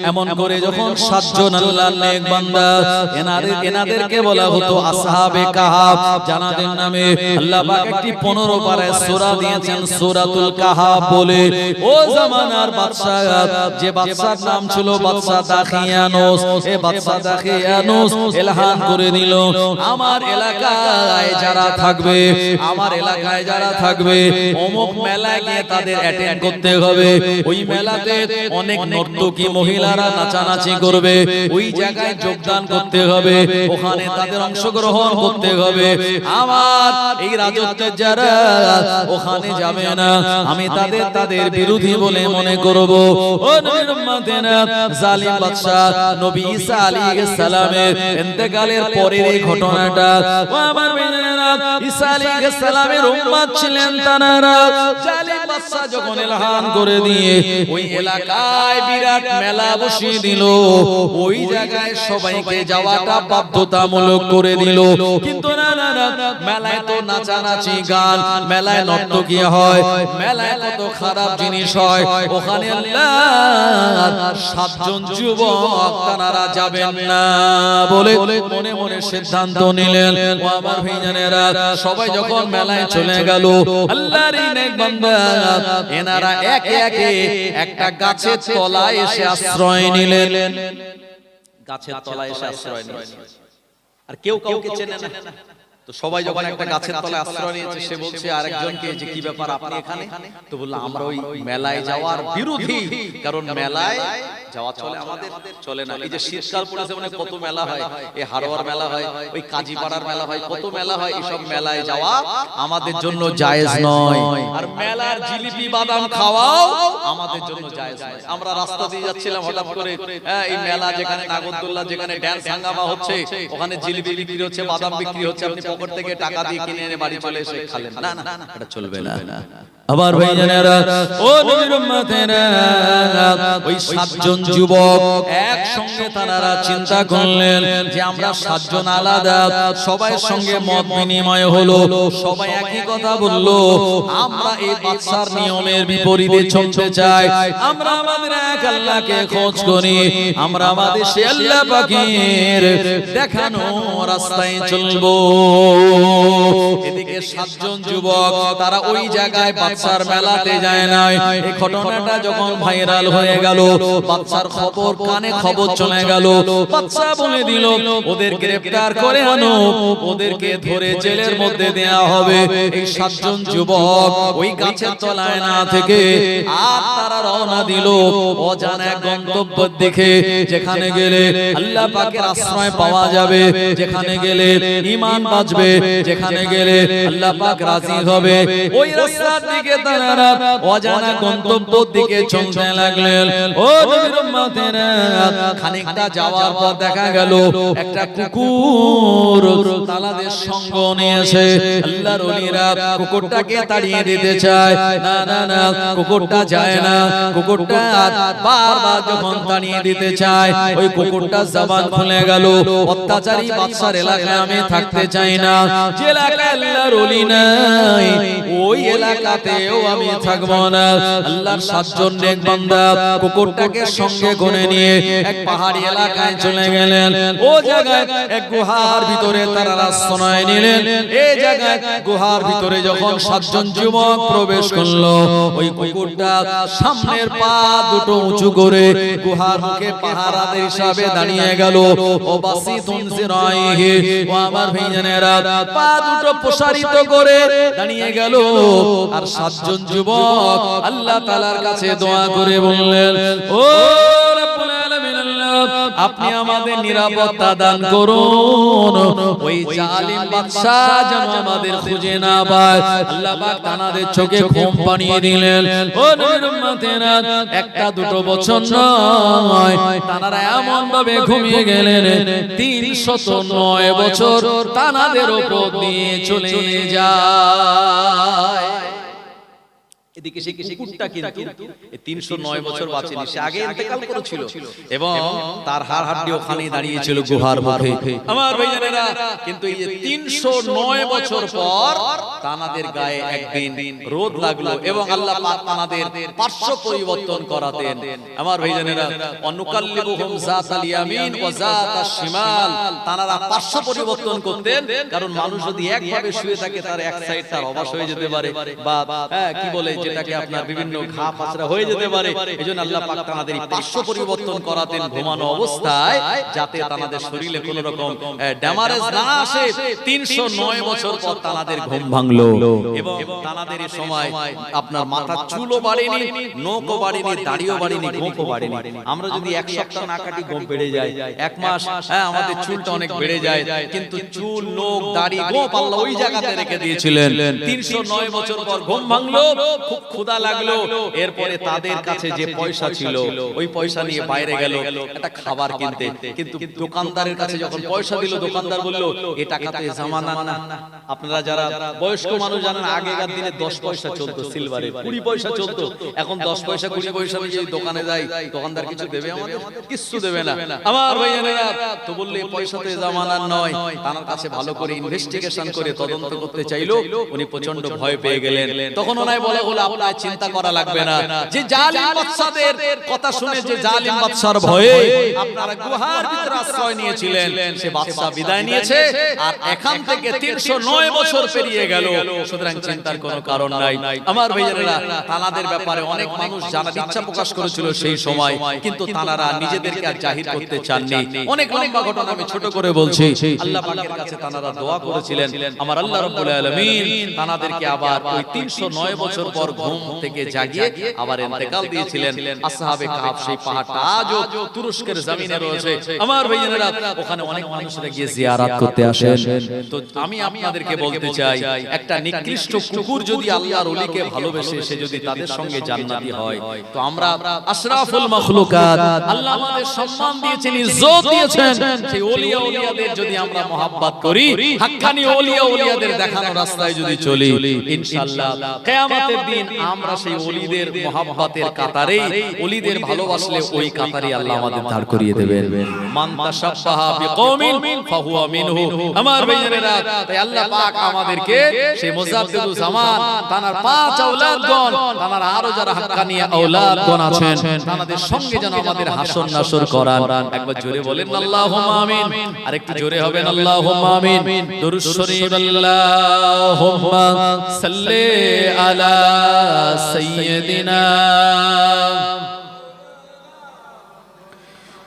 এমন করে যখন 7 জন আল্লাহর নেক বান্দা, এনাদেরকে বলা হতো আসহাবে কাহাফ, জানাদের নামে আল্লাহ পাক একটি 15 পারায় সূরা দিয়েছেন, সূরাতুল কাহাফ বলে। ও জামানার বাদশা, যে বাদশার নাম ছিল বাদশা দাখিয়ানুস, এই বাদশা দাখিয়ানুস এলান করে দিল, আমার এলাকায় যারা থাকবে, আমার এলাকায় যারা থাকবে, অমুক মেলায় গিয়ে তাদের অ্যাটেন্ড করতে হবে। ওই মেলাতে অনেক নর্তকী মহিলারা নাচানাচি করবে, ওই জায়গায় যোগদান করতে হবে, ওখানে তাদের অংশগ্রহণ করতে হবে। আমার এই রাজত্বের যারা ওখানে যাবে না, আমি তাদের বিরোধী বলে মনে করব। ও নবীর উম্মতেরা, জালিম বাদশা নবী ঈসা আলাইহিস সালামের ইন্তেকালের পরের এই ঘটনাটা, ও আমার ভাইয়েরা, ঈসা আলাইহিস সালামের উম্মত ছিলেন তারা। জালিম বাদশা যখন এলান করে দিয়ে ওই এলাকায় বিরাট মেলা বসিয়ে দিল, ওই জায়গায় সবাইকে যাওয়াটা বাধ্যতামূলক করে দিল। কিন্তু না না না, মেলায় তো নাচানাচি, গান, মেলায় নর্তকী হয়, মেলায় কত খারাপ জিনিস হয়, ওখানে আল্লাহর 7 জন যুবক তারা যাবেন না বলে মনে মনে সিদ্ধান্ত নিলেন। ও আমার ভাইজানেরা, সবাই যখন মেলায় চলে গেল, আল্লাহর নেক বান্দা এনারা একে একে একটা গাছের তলায় এসে আশ্রয় নিলেন। গাছের তলায় এসে আশ্রয় নিলেন, আর কেউ কাউকে চেনে না। তো সবাই যখন একটা গাছের তলায় আশ্রয় নিয়েছে, সে বলছে আরেকজনকে যে কি ব্যাপার আপনি এখানে? তো বললাম আমরা ওই মেলায় যাওয়ার বিরোধী, কারণ মেলায় যাওয়া চলে, আমাদের চলে না। এই যে শীতকাল পড়েছে মানে কত মেলা হয়, এই হারোয়ার মেলা হয়, ওই কাজীপাড়ার মেলা হয়, কত মেলা হয়, এইসব মেলায় যাওয়া আমাদের জন্য জায়েজ নয়। আর মেলার জিলিপি বাদাম খাওয়াও আমাদের জন্য জায়েজ নয়। আমরা রাস্তা দিয়ে যাচ্ছিলাম, হঠাৎ করে এই মেলা যেখানে নাগরদোল্লা, যেখানে ড্যান্স হাঙ্গামা হচ্ছে, ওখানে জিলিপি বিক্রি হচ্ছে, বাদাম বিক্রি হচ্ছে, আপনি পকেট থেকে টাকা দিয়ে কিনে এনে বাড়ি চলে এসে খালেন, না না, এটা চলবে না। আবার ভাইজানেরা, ও নবীর উম্মতেরা, ওই 7 জন যুবক একসঙ্গে তারা চিন্তা করলেন যে আমরা 7 জন আলাদা, সবাই সঙ্গে মত বিনিময় হলো, সবাই একই কথা বলল, আমরা এই বাদশার নিয়মের বিপরীতে চলতে চাই, আমরা আমাদের এক আল্লাহকে খোঁজ করি, আমরা আমাদের সে আল্লাহ পাকের দেখানো রাস্তায় চলবো। এদিকে 7 জন যুবক তারা ওই জায়গায় বাদশার মেলাতে যায় না। এই ঘটনাটা যখন ভাইরাল হয়ে গেল, বাদশার খবর কানে খবর চলে গেল, বাদশা বলে দিল ওদের গ্রেফতার করে আনো, ওদেরকে ধরে জেলের মধ্যে দেয়া হবে। এই 7 জন যুবক ওই গাছের তলায় না থেকে আর তারা রওনা দিল অজানা এক গন্তব্যের দিকে, যেখানে গেলে আল্লাহ পাকের আশ্রয় পাওয়া যাবে, যেখানে গেলে ঈমান বাঁচবে, যেখানে গেলে আল্লাহ পাক রাজি হবে। ওই রাস্তার দিকে তারা অজানা গন্তব্যের দিকে চলতে লাগলেন। ও নবীর উম্মতেরা, খানিকটা যাওয়ার পর দেখা গেল একটা কুকুর তালাদের সঙ্গ নিয়েছে। আল্লাহর ওলিরা কুকুরটাকে তাড়িয়ে দিতে চায়, না না না, কুকুরটা যায় না। কুকুরটা বারবার যখন তাড়িয়ে দিতে চায়, ওই কুকুরটা জবান খুলে গেল, অত্যাচারী বাদশার এলাকায় আমি থাকতে চাই না, যে এলাকায় আল্লাহর ওলি নাই, ওই এলাকাতেও আমি থাকবো না। আল্লাহর 7 জন নেক বান্দা কুকুরটাকে সঙ্গে গনে নিয়ে এক পাহাড়ি এলাকায় চলে গেলেন। ও জায়গায় এক গুহার ভিতরে তারা আশ্রয় নিলেন। এই জায়গায় গুহার ভিতরে যখন 7 জন যুবক প্রবেশ করলো, ওই কুকুরটা সামনের পা দুটো উঁচু করে গুহার মুখে পাহারাদের হিসাবে দাঁড়িয়ে গেল। ও বাসিতুন জিরাইহি, ও আমার ভাইজানেরা, পা দুটো প্রসারিত করে দাঁড়িয়ে গেল। আর 7 জন যুবক আল্লাহ তাআলার কাছে দোয়া করে বললেন, ও রব্বুল আলামিন, আপনি আমাদের নিরাপত্তা দান করুন, ওই জালিম বাদশা যেন আমাদের খুঁজে না পায়। আল্লাহ পাক তানাদের চোখে ঘুম পানিয়ে দিলেন। ও নবীর উম্মতেরা, একটা দুটো বছর নয়, তানারা এমন ভাবে ঘুমিয়ে গেলেন 309 বছর তানাদের উপর দিয়ে চলে যায়। এদিকে সেই কুকুরটা কিন্তু 309 বছর বাঁচেনি, সে আগে ইন্তেকাল করেছিল এবং তার হাড় হাড্ডি ওখানে দাঁড়িয়ে ছিল গুহার মুখে। আমার ভাইজানেরা, কিন্তু এই যে 309 বছর পর তানাদের গায়ে একদিন রোদ লাগলো এবং আল্লাহ পাক তানাদের পার্শ্ব পরিবর্তন করাতেন। আমার ভাইজানেরা, অনুকাল্লিবুহুম যাতাল ইয়ামিন ওয়া যাতাশ শিমাল, তানারা পার্শ্ব পরিবর্তন করতেন, কারণ মানুষ যদি একভাবে শুয়ে থাকে তার এক সাইড তার অবশ হয়ে যেতে পারে বা কি বলে যেটাকে আপনার বিভিন্ন ঘা পাচরা হয়ে যেতে পারে। এজন্য আল্লাহ পাক তাদের পার্শ্ব পরিবর্তন করাতেন ঘুমানো অবস্থায়, যাতে তাদের শরীরে কোনো রকম ড্যামারেজ না আসে। 309 বছর পর তাদের ঘুম ভাঙলো এবং তাদের এই সময় আপনার মাথার চুলও বাড়েনি, নখও বাড়েনি, দাড়িও বাড়েনি, গোঁফও বাড়েনি। আমরা যদি এক সপ্তাহ না কাটি গোঁফ বেড়ে যায়, এক মাস আমাদের চুলটা অনেক বেড়ে যায়, কিন্তু চুল, নখ, দাড়ি, গোঁফ আল্লাহ ওই জায়গাতে রেখে দিয়েছিলেন। 309 বছর পর ঘুম ভাঙলো, খুব ক্ষুধা লাগলো। এরপরে তাদের কাছে যে পয়সা ছিল ওই পয়সা নিয়ে বাইরে গেল একটা খাবার কিনতে, কিন্তু দোকানদারের কাছে যখন পয়সা দিল, দোকানদার বলল এ টাকা তো জামানা না। আপনারা যারা বয়স্ক মানুষ জানেন, আগেকার দিনে 10 পয়সা চলতো সিলভারে, 20 পয়সা চলতো। এখন 10 পয়সা 20 পয়সা নিয়ে যদি দোকানে যাই, দোকানদার কিছু দেবে? আমাদের কিছু দেবে না। আমার ভাইয়েরা তো বললে পয়সা তো জামানার নয়। তার কাছে ভালো করে ইনভেস্টিগেশন করে তদন্ত করতে চাইলো, উনি প্রচন্ড ভয় পেয়ে গেলেন। তখন ওনাই বলা হলো, আপনার চিন্তা করা লাগবে না, যে জালিম বাদশাদের কথা শুনে, যে জালিম বাদশার ভয়ে আপনারা গুহার ভিতরে আশ্রয় নিয়েছিলেন, সে বাদশা বিদায় নিয়েছে আর এখান থেকে 309 বছর পেরিয়ে গেল। সুতরাং চিন্তার কোনো কারণ নাই। আমার ভাইয়েরা, তানাদের ব্যাপারে অনেক মানুষ জানার ইচ্ছা প্রকাশ করেছিল সেই সময়, কিন্তু তানারা নিজেদেরকে আর জাহির করতে চাননি। অনেক লম্বা ঘটনা আমি ছোট করে বলছি। আল্লাহ পাকের কাছে তানারা দোয়া করেছিলেন, আমার আল্লাহ রাব্বুল আলামিন তানাদেরকে আবার ওই 309 বছর পর ঘুম থেকে জাগিয়ে আবার ইন্তেকাল দিয়েছিলেন। আসহাবে কাহফ সেই পাহাড়টা আজও তুরস্কের জমিনে রয়েছে। আমার ভাইয়েরা, ওখানে অনেক মানুষরা গিয়ে জিয়ারত করতে আসেন। তো আমি আপনাদেরকে বলতে চাই, একটা নিকৃষ্ট কুকুর যদি আল্লাহর ওলিকে ভালোবেসে, সে যদি তাদের সঙ্গে জান্নাতি হয়, তো আমরা আশরাফুল মাখলুকাত, আল্লাহ আমাদের সম্মান দিয়েছেন, ইজ্জত দিয়েছেন, সেই ওলিয়া ওলিয়াদের যদি আমরা মহব্বত করি, হাক্কানি ওলিয়া ওলিয়াদের দেখানো রাস্তায় যদি চলি, ইনশাআল্লাহ কিয়ামতের দিন আমরা সেই ওলিদের মহব্বতের কাতারে, ওলিদের ভালোবাসলে ওই কাতারে আল্লাহ আমাদের দাঁড় করিয়ে দেবেন। মান তাশাব্বাহা বিকওমিন ফাহুয়া মিনহু। আমার ভাইয়েরা, তাই আল্লাহ পাক আমাদেরকে সেই মুজাদ্দিদুজ জামান, তানার 5 আওলাদগণ, তানার আরো যারা হাক্কানি আওলাদগণ আছেন, তাদের সঙ্গে যেন আমাদের হাসর নাসর করান। একবার জোরে বলেন আল্লাহুম্মা আমিন। আরেকটু জোরে হবেন আল্লাহুম্মা আমিন। দরুদ শরীফ, আল্লাহুম্মা সাল্লি আলা সাইয়্যিদিনা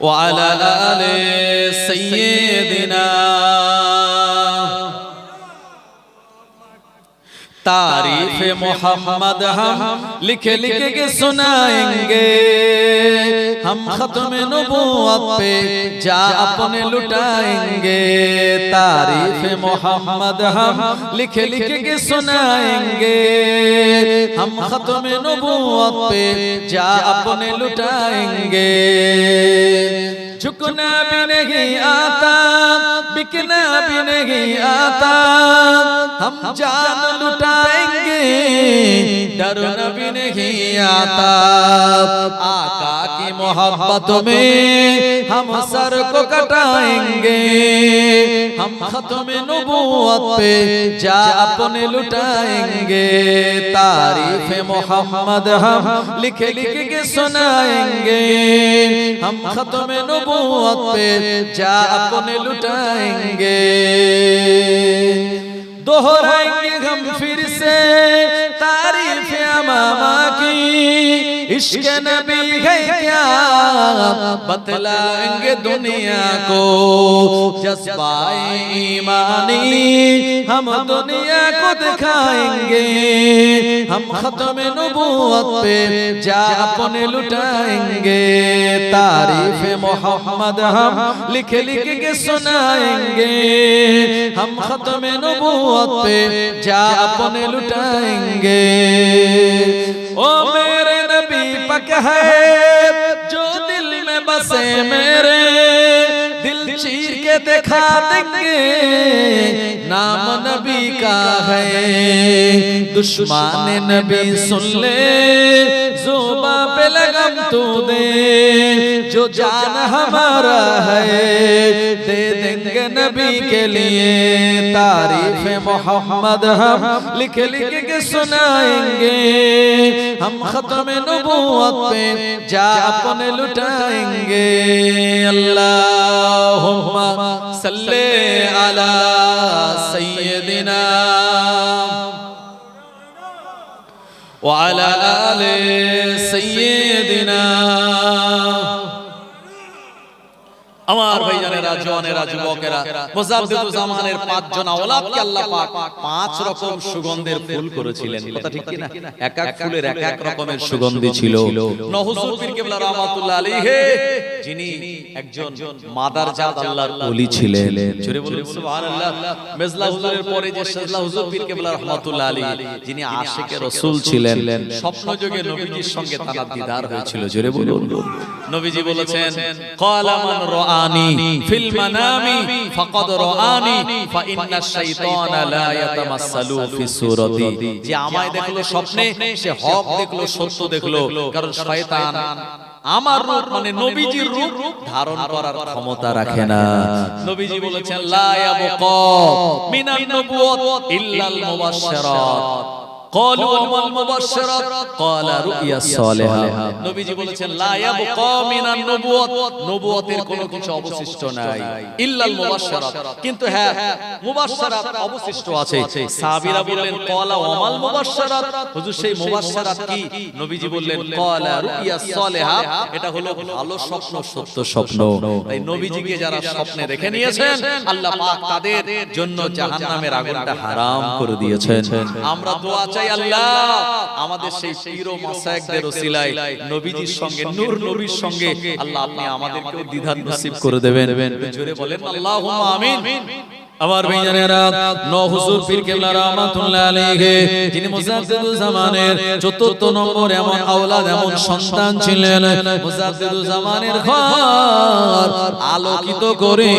ওয়া আলা আলি সাইয়্যিদিনা। तारीफ मोहम्मद हम लिख लिख के सुनाएंगे, हम खत्म नबूवत पे जा अपने लुटाएंगे। तारीफ मोहम्मद हम लिख लिख के सुनाएंगे, हम खत्म नबूवत पे जा अपने लुटाएंगे। झुकना भी नहीं आता, बिकना भी नहीं आता, हम जान लुटाएंगे, डरना भी नहीं आता। आका की मोहब्बत में हम सर को कटाएंगे, हम खत्म नबूवत पे जा अपने लुटाएंगे। तारीफ मोहम्मद हम लिख लिख के सुनाएंगे, हम खत्म नबूवत पे जा अपने लुटाएंगे। दोहराएंगे हम फिर से तारीफ अमामा की, इश्क नबी है क्या बतलाएंगे दुनिया को। जज्बाए ईमानी हम दुनिया को दिखाएंगे, हम खत्म नबूवत पे जा अपने लुटाएंगे। तारीफ मोहम्मद हम लिख लिख के सुनाएंगे, हम खत्म नबूवत पे जा अपने लुटाएंगे। ओ मेरे नबी पक है जो दिल में बसे मेरे, दिल चीर के दिखा देंगे नाम नबी का है। दुश्मन नबी सुन ले ज़ुबां पे लगम तू दे, जो जान हमारा है दे देंगे नबी के लिए। तारीफ मोहम्मद हम लिख लिख के सुनाएंगे, हम खत्म नबूवत पे जा अपने लुटाएंगे। अल्लाहुम्मा सल्ले अला सय्यदिना व अला आले सय्यदिना। আমার ভাইজানেরা, জওয়ানেরা, যুবকেরা, মুজাদ্দিদুজ জামানের 5 জন আওলাদকে আল্লাহ পাক 5 রকম সুগন্ধের ফুল করেছিলেন। কথা ঠিক কি না? এক এক ফুলের এক এক রকমের সুগন্ধি ছিল। নহুজুর পীর কেবলা রাহমাতুল্লাহ আলাইহি যিনি একজন মাদারজাত আল্লাহর ওলি ছিলেন। জোরে বলুন সুবহানাল্লাহ। মেজলা হুজুরের পরে যে সাজলা হুজুর পীর কেবলা রাহমাতুল্লাহ আলাইহি যিনি আশিকে রাসূল ছিলেন, স্বপ্নযোগে নবীজির সঙ্গে তার দিদার হয়েছিল। জোরে বলুন। নবীজি বলেছেন, ক্বালা মান রাআনি ফিল মানামি ফাকাদ রাআনি ফা ইন্নাশ শাইতানা লা ইয়াতামাসসালু ফি সূরাতি। যে আমায় দেখলো স্বপ্নে, সে হক দেখলো, সত্য দেখলো, কারণ শয়তান আমার রূপ মানে নবীজির রূপ ধারণ করার ক্ষমতা রাখে না। নবীজি বলেছেন, লা ইয়াবকা মিনান নবুওয়াত ইল্লাল মুবাশশিরাত। قالوا وما المبشرات قال رؤيا الصالحة। নবীজি বলেছেন, লা ইয়াবকা মিনান নবুওয়াত, নবুওয়াতের কোনো কিছু অবশিষ্ট নাই, ইল্লাল মুবাশশিরাত, কিন্তু হ্যাঁ মুবাশশিরাত অবশিষ্ট আছে। সাহাবীরা বললেন, ক্বালা ওয়ামাল মুবাশশিরাত, হুজুর সেই মুবাশশিরাত কি? নবীজি বললেন, ক্বালা রুইয়া সালেহা, এটা হলো ভালো স্বপ্ন, সত্য স্বপ্ন। তাই নবীজিকে যারা স্বপ্নে দেখে নিয়েছেন, আল্লাহ পাক তাদের জন্য জাহান্নামের আগুনটা হারাম করে দিয়েছেন। আমরা দোয়া চাই, আল্লাহ আমাদের সেই পীর ও মাশায়েখদের ওসিলায় নবীজির সঙ্গে, নূর নবীর সঙ্গে আল্লাহ আপনি আমাদেরকে দ্বিধান নসিব করে দেবেন। জোরে বলেন আল্লাহুম্মা আমিন। আমার ভাইজানেরা, হুজুর পীর কেবলা রাহমাতুল্লাহ আলাইহি যিনি মুজাদ্দিদুজ জামানের ৪৪ নম্বর এমন আওলাদ, এমন সন্তান ছিলেন, মুজাদ্দিদুজ জামানের ঘর আলোকিত করে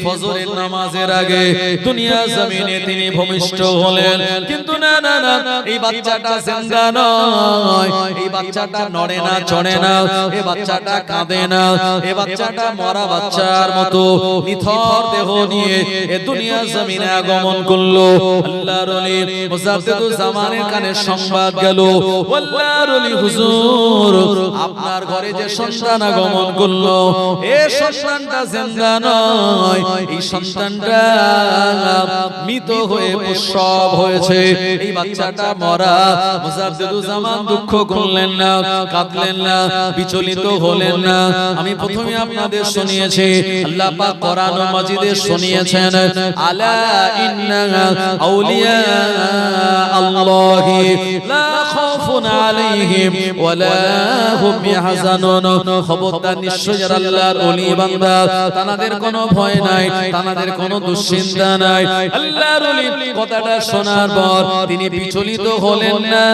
ফজরের নামাজের আগে দুনিয়া জমিনে তিনি ভূমিষ্ঠ হলেন। কিন্তু না না না, এই বাচ্চাটা জিন্দা নয়, এই বাচ্চাটা নড়ে না, চড়ে না, এই বাচ্চাটা কাঁদে না, এই বাচ্চাটা মরা বাচ্চার মতো নিথর দেহ নিয়ে দুনিয়া জমিনে আগমন করলো। আল্লাহর ওলি মুজাদ্দিদুজ জামানের কানে সংবাদ গেল, আল্লাহর ওলি হুজুর আপনার ঘরে যে সন্তান আগমন করলো, এই সন্তানটা জিন্দা নয়, এই সন্তানটা মৃত হয়ে প্রসব হয়েছে, এই বাচ্চাটা মরা। মুজাদ্দিদুজ জামান দুঃখ করলেন না, কাঁদলেন না, বিচলিত হলেন না। আমি প্রথমে আপনাদের শুনিয়েছি, আল্লাহ পাক কোরআন মাজিদে শুনিয়েছেন, আলা ইন্না আউলিয়া আল্লাহি লা খাউফুন আলাইহিম ওয়ালা হুম ইয়াহজানুন। খবরদার নিশ্চয় যারা আল্লাহর ওলি বান্দা তাদের কোনো ভয় নাই, তাদের কোনো দুশ্চিন্তা নাই। আল্লাহর ওলি কথাটা শোনার পর তিনি বিচলিত হলেন না।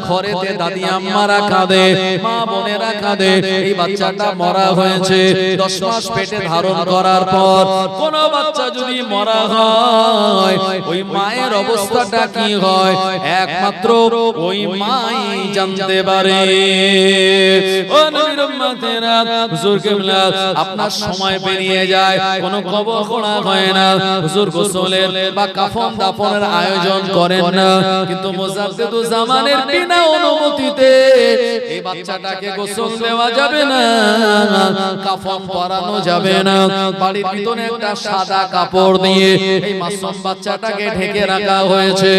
ঘরেতে দাদি আম্মারা কাঁদে, মা বোনেরা কাঁদে, এই বাচ্চাটা মরা হয়েছে। 10 মাস পেটে ধারণ করার পর কোন বাচ্চা যদি মরা হয় ওই মায়ের অবস্থাটা কি হয় একমাত্র ওই মাই জানতে পারে। ও নবীর উম্মতেরা, হুজুর কিবলা আপনার সময় পেরিয়ে যায়, কোনো কবর খোঁড়া হয় না, হুজুর গোসলের বা কাফন দাফনের আয়োজন করেন না, কিন্তু মুজাদ্দিদুজ জামানের বিনা অনুমতিতে এই বাচ্চাটাকে গোসল দেওয়া যাবে না, কাফন পরানো যাবে না। বাড়ির ভিতরে একটা সাদা কাপড় দিয়ে এই মাসুম বাচ্চাটাকে ঢেকে রাখা হয়েছে।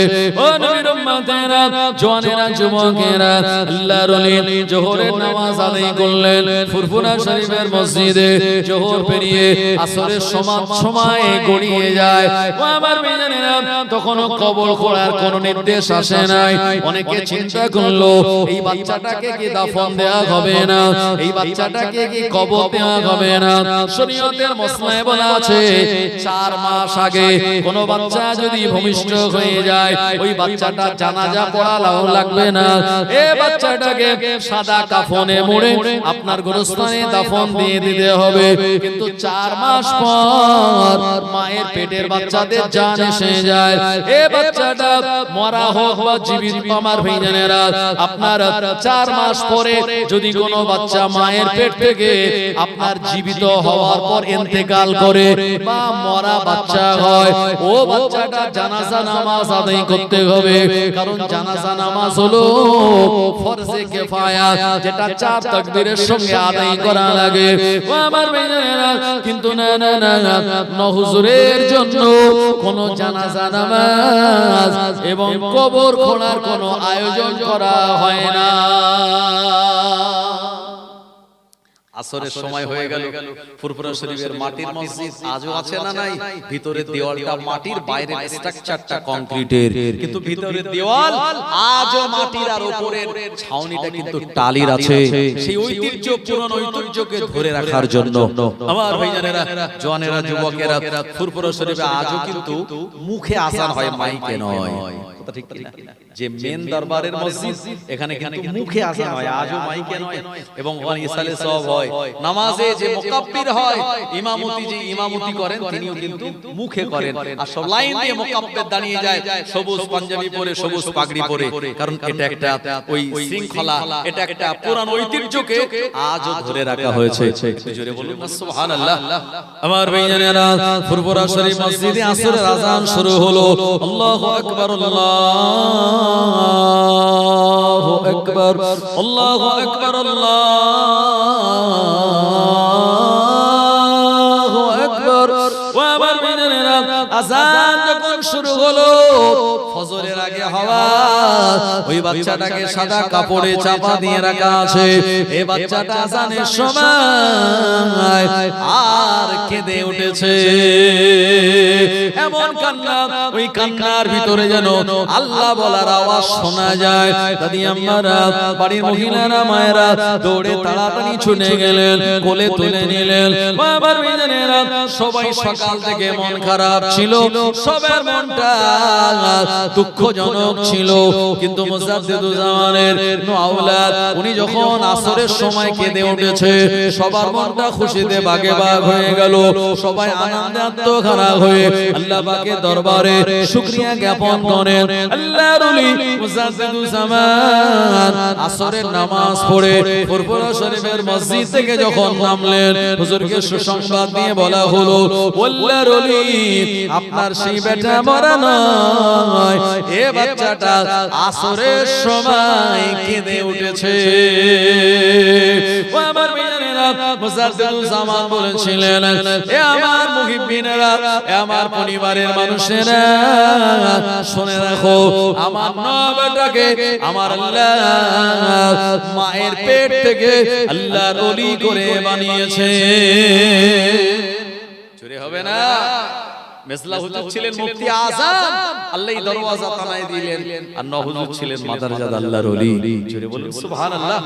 ও নবীর উম্মতেরা, জওয়ানেরা, যুবকেরা, আল্লাহর ওলি জোহরের নামাজ আদায় করলেন ফুরফুরা শরীফের মসজিদে। জোহর পেরিয়ে আসরের সময় গড়িয়ে যায়। ও আমার মেয়েরা, তখনও কবর খোঁড়ার কোনো নির্দেশ আসে নাই। অনেকে চিন্তা করলো এই বাচ্চাটাকে কি দাফন দেওয়া হবে না, এই বাচ্চাটাকে কি কবর দেওয়া হবে না। শরীয়তের মসলায় বলা আছে 4 মাস আগে কোন বাচ্চা যদি ভূমিষ্ঠ হয়ে যায় ওই বাচ্চাটা জানাজা পড়াও লাগবে না। এই বাচ্চাটাকে সাদা কাফনে মুড়ে আপনার গোরস্থানে দাফন দিয়ে দিতে হবে। কিন্তু 4 মাস পর মায়ের পেটের বাচ্চাদের জান এসে যায়। এই বাচ্চাটা মরা হোক বা জীবিত, আমার ভাইজানেরা, আপনার 4 মাস পরে যদি কোনো বাচ্চা মায়ের পেট থেকে আপনার জীবিত হওয়ার পর ইন্তেকাল করে বা মরা বাচ্চা হয়, ও বাচ্চাটা জানাজা নামাজ আদায় করতে হবে। কারণ জানাজা নামাজ হলো ফরজে কিফায়া, যেটা 4 তাকবীরের সঙ্গে আদায় করা লাগে। ও আমার ভাইজানেরা, কিন্তু না না না না, হুজুরের জন্য কোনো জানাজা নামাজ এবং কবর খোঁড়ার কোনো আয়োজন করা হয় না। আসরের সময় হয়ে গেল, ফুরফুরা শরীফের মাটির মসজিদ আজও আছে না নাই? ভিতরের দেওয়ালটা মাটির, বাইরের স্ট্রাকচারটা কংক্রিটের, কিন্তু ভিতরের দেওয়াল আজও মাটির আর উপরের ছাউনিটা কিন্তু টালির আছে। সেই ঐতিহ্য, পুরনো ঐতিহ্যকে ধরে রাখার জন্য আমার ভাইজানেরা, জওয়ানেরা, যুবকেরা, ফুরফুরা শরীফে আজও কিন্তু মুখে আযান হয়, মাইকে নয়। কথা ঠিক কি না? যে মেন দরবারের মসজিদ, এখানে কিন্তু মুখে আযান হয়, আজও মাইকে নয়। এবং ওখানে ইসালে সওয়াব হয়। নামাজে যে মুকাব্বির হয়, ইমামতি যে ইমামতি করেন তিনিও কিন্তু মুখে করেন। আর সব লাইন দিয়ে মুকাব্বির দাঁড়িয়ে যায়, সবুজ পাঞ্জাবি পরে, সবুজ পাগড়ি পরে। কারণ এটা একটা ওই শৃঙ্খলা, এটা একটা পুরানো ঐতিহ্যকে আজও ধরে রাখা হয়েছে। জোরে বলুন না সুবহানাল্লাহ। আমার ভাইজানেরা, ফুরফুরা শরীফ মসজিদে আসরের আযান শুরু হলো। আল্লাহু আকবার, আল্লাহু আকবার, আল্লাহু আকবার, আল্লাহু আকবার। ওয়া আমার ভাইজানেরা, আযান যখন শুরু হলো, ফজরের আগে হওয়া, ওই বাচ্চাটাকে সাদা কাপড়ে চাপা দিয়ে রাখা আছে। এই বাচ্চাটা আযানের সময় আর কেঁদে উঠেছে। এমন কান্না, ওই কান্নার ভিতরে যেন আল্লাহ বলার আওয়াজ শোনা যায়। দাদি আম্মারা, বাড়ির মহিলারা, মায়েরা দৌড়ে তাড়াতাড়ি ছুটে গেলেন, কোলে তুলে নিলেন। বাবার ভাইজানেরা, সবাই সকাল থেকে মন খারাপ ছিল, সবার মনটা দুঃখজনক ছিল। কিন্তু মুজাদ্দিদুজ জামানের আওলাদ, উনি যখন আসরের সময় কেঁদে উঠেছে, সবার মনটা খুশিতে বাগে বাগ হয়ে গেল। সবাই আনন্দে আত্মহারা হয়ে আল্লাহ পাকের দরবারে শুকরিয়া জ্ঞাপন করেন। আল্লাহর ওলি মুজাদ্দিদুজ জামান আসরের নামাজ পড়ে ফুরফুরা শরীফের মসজিদ থেকে যখন নামলেন, হুজুরকে সুসংবাদ দিয়ে বলা হলো, আল্লাহর ওলি, আপনার সেই বেটা মরা নয়, এ বাচ্চাটা আসরের সময় কেঁদে উঠেছে। ও আমার মেয়েরা, মুজাদ্দিদুজ জামান বলেছিলেন, এ আমার মুহিব্বিনেরা, এ আমার পরিবারের মানুষেরা, শুনে রাখো, আমার নবটাকে আমার আল্লাহ মায়ের পেট থেকে আল্লাহর ওলি করে বানিয়েছে। চুরি হবে না? মেসলা হুজুর ছিলেন মুফতি আযম, আল্লাহ দরওয়াজা তানায় দিলেন, আর ন হুজুর ছিলেন মাদারজাদ আল্লাহর ওলি। জোরে বলুন সুবহানাল্লাহ।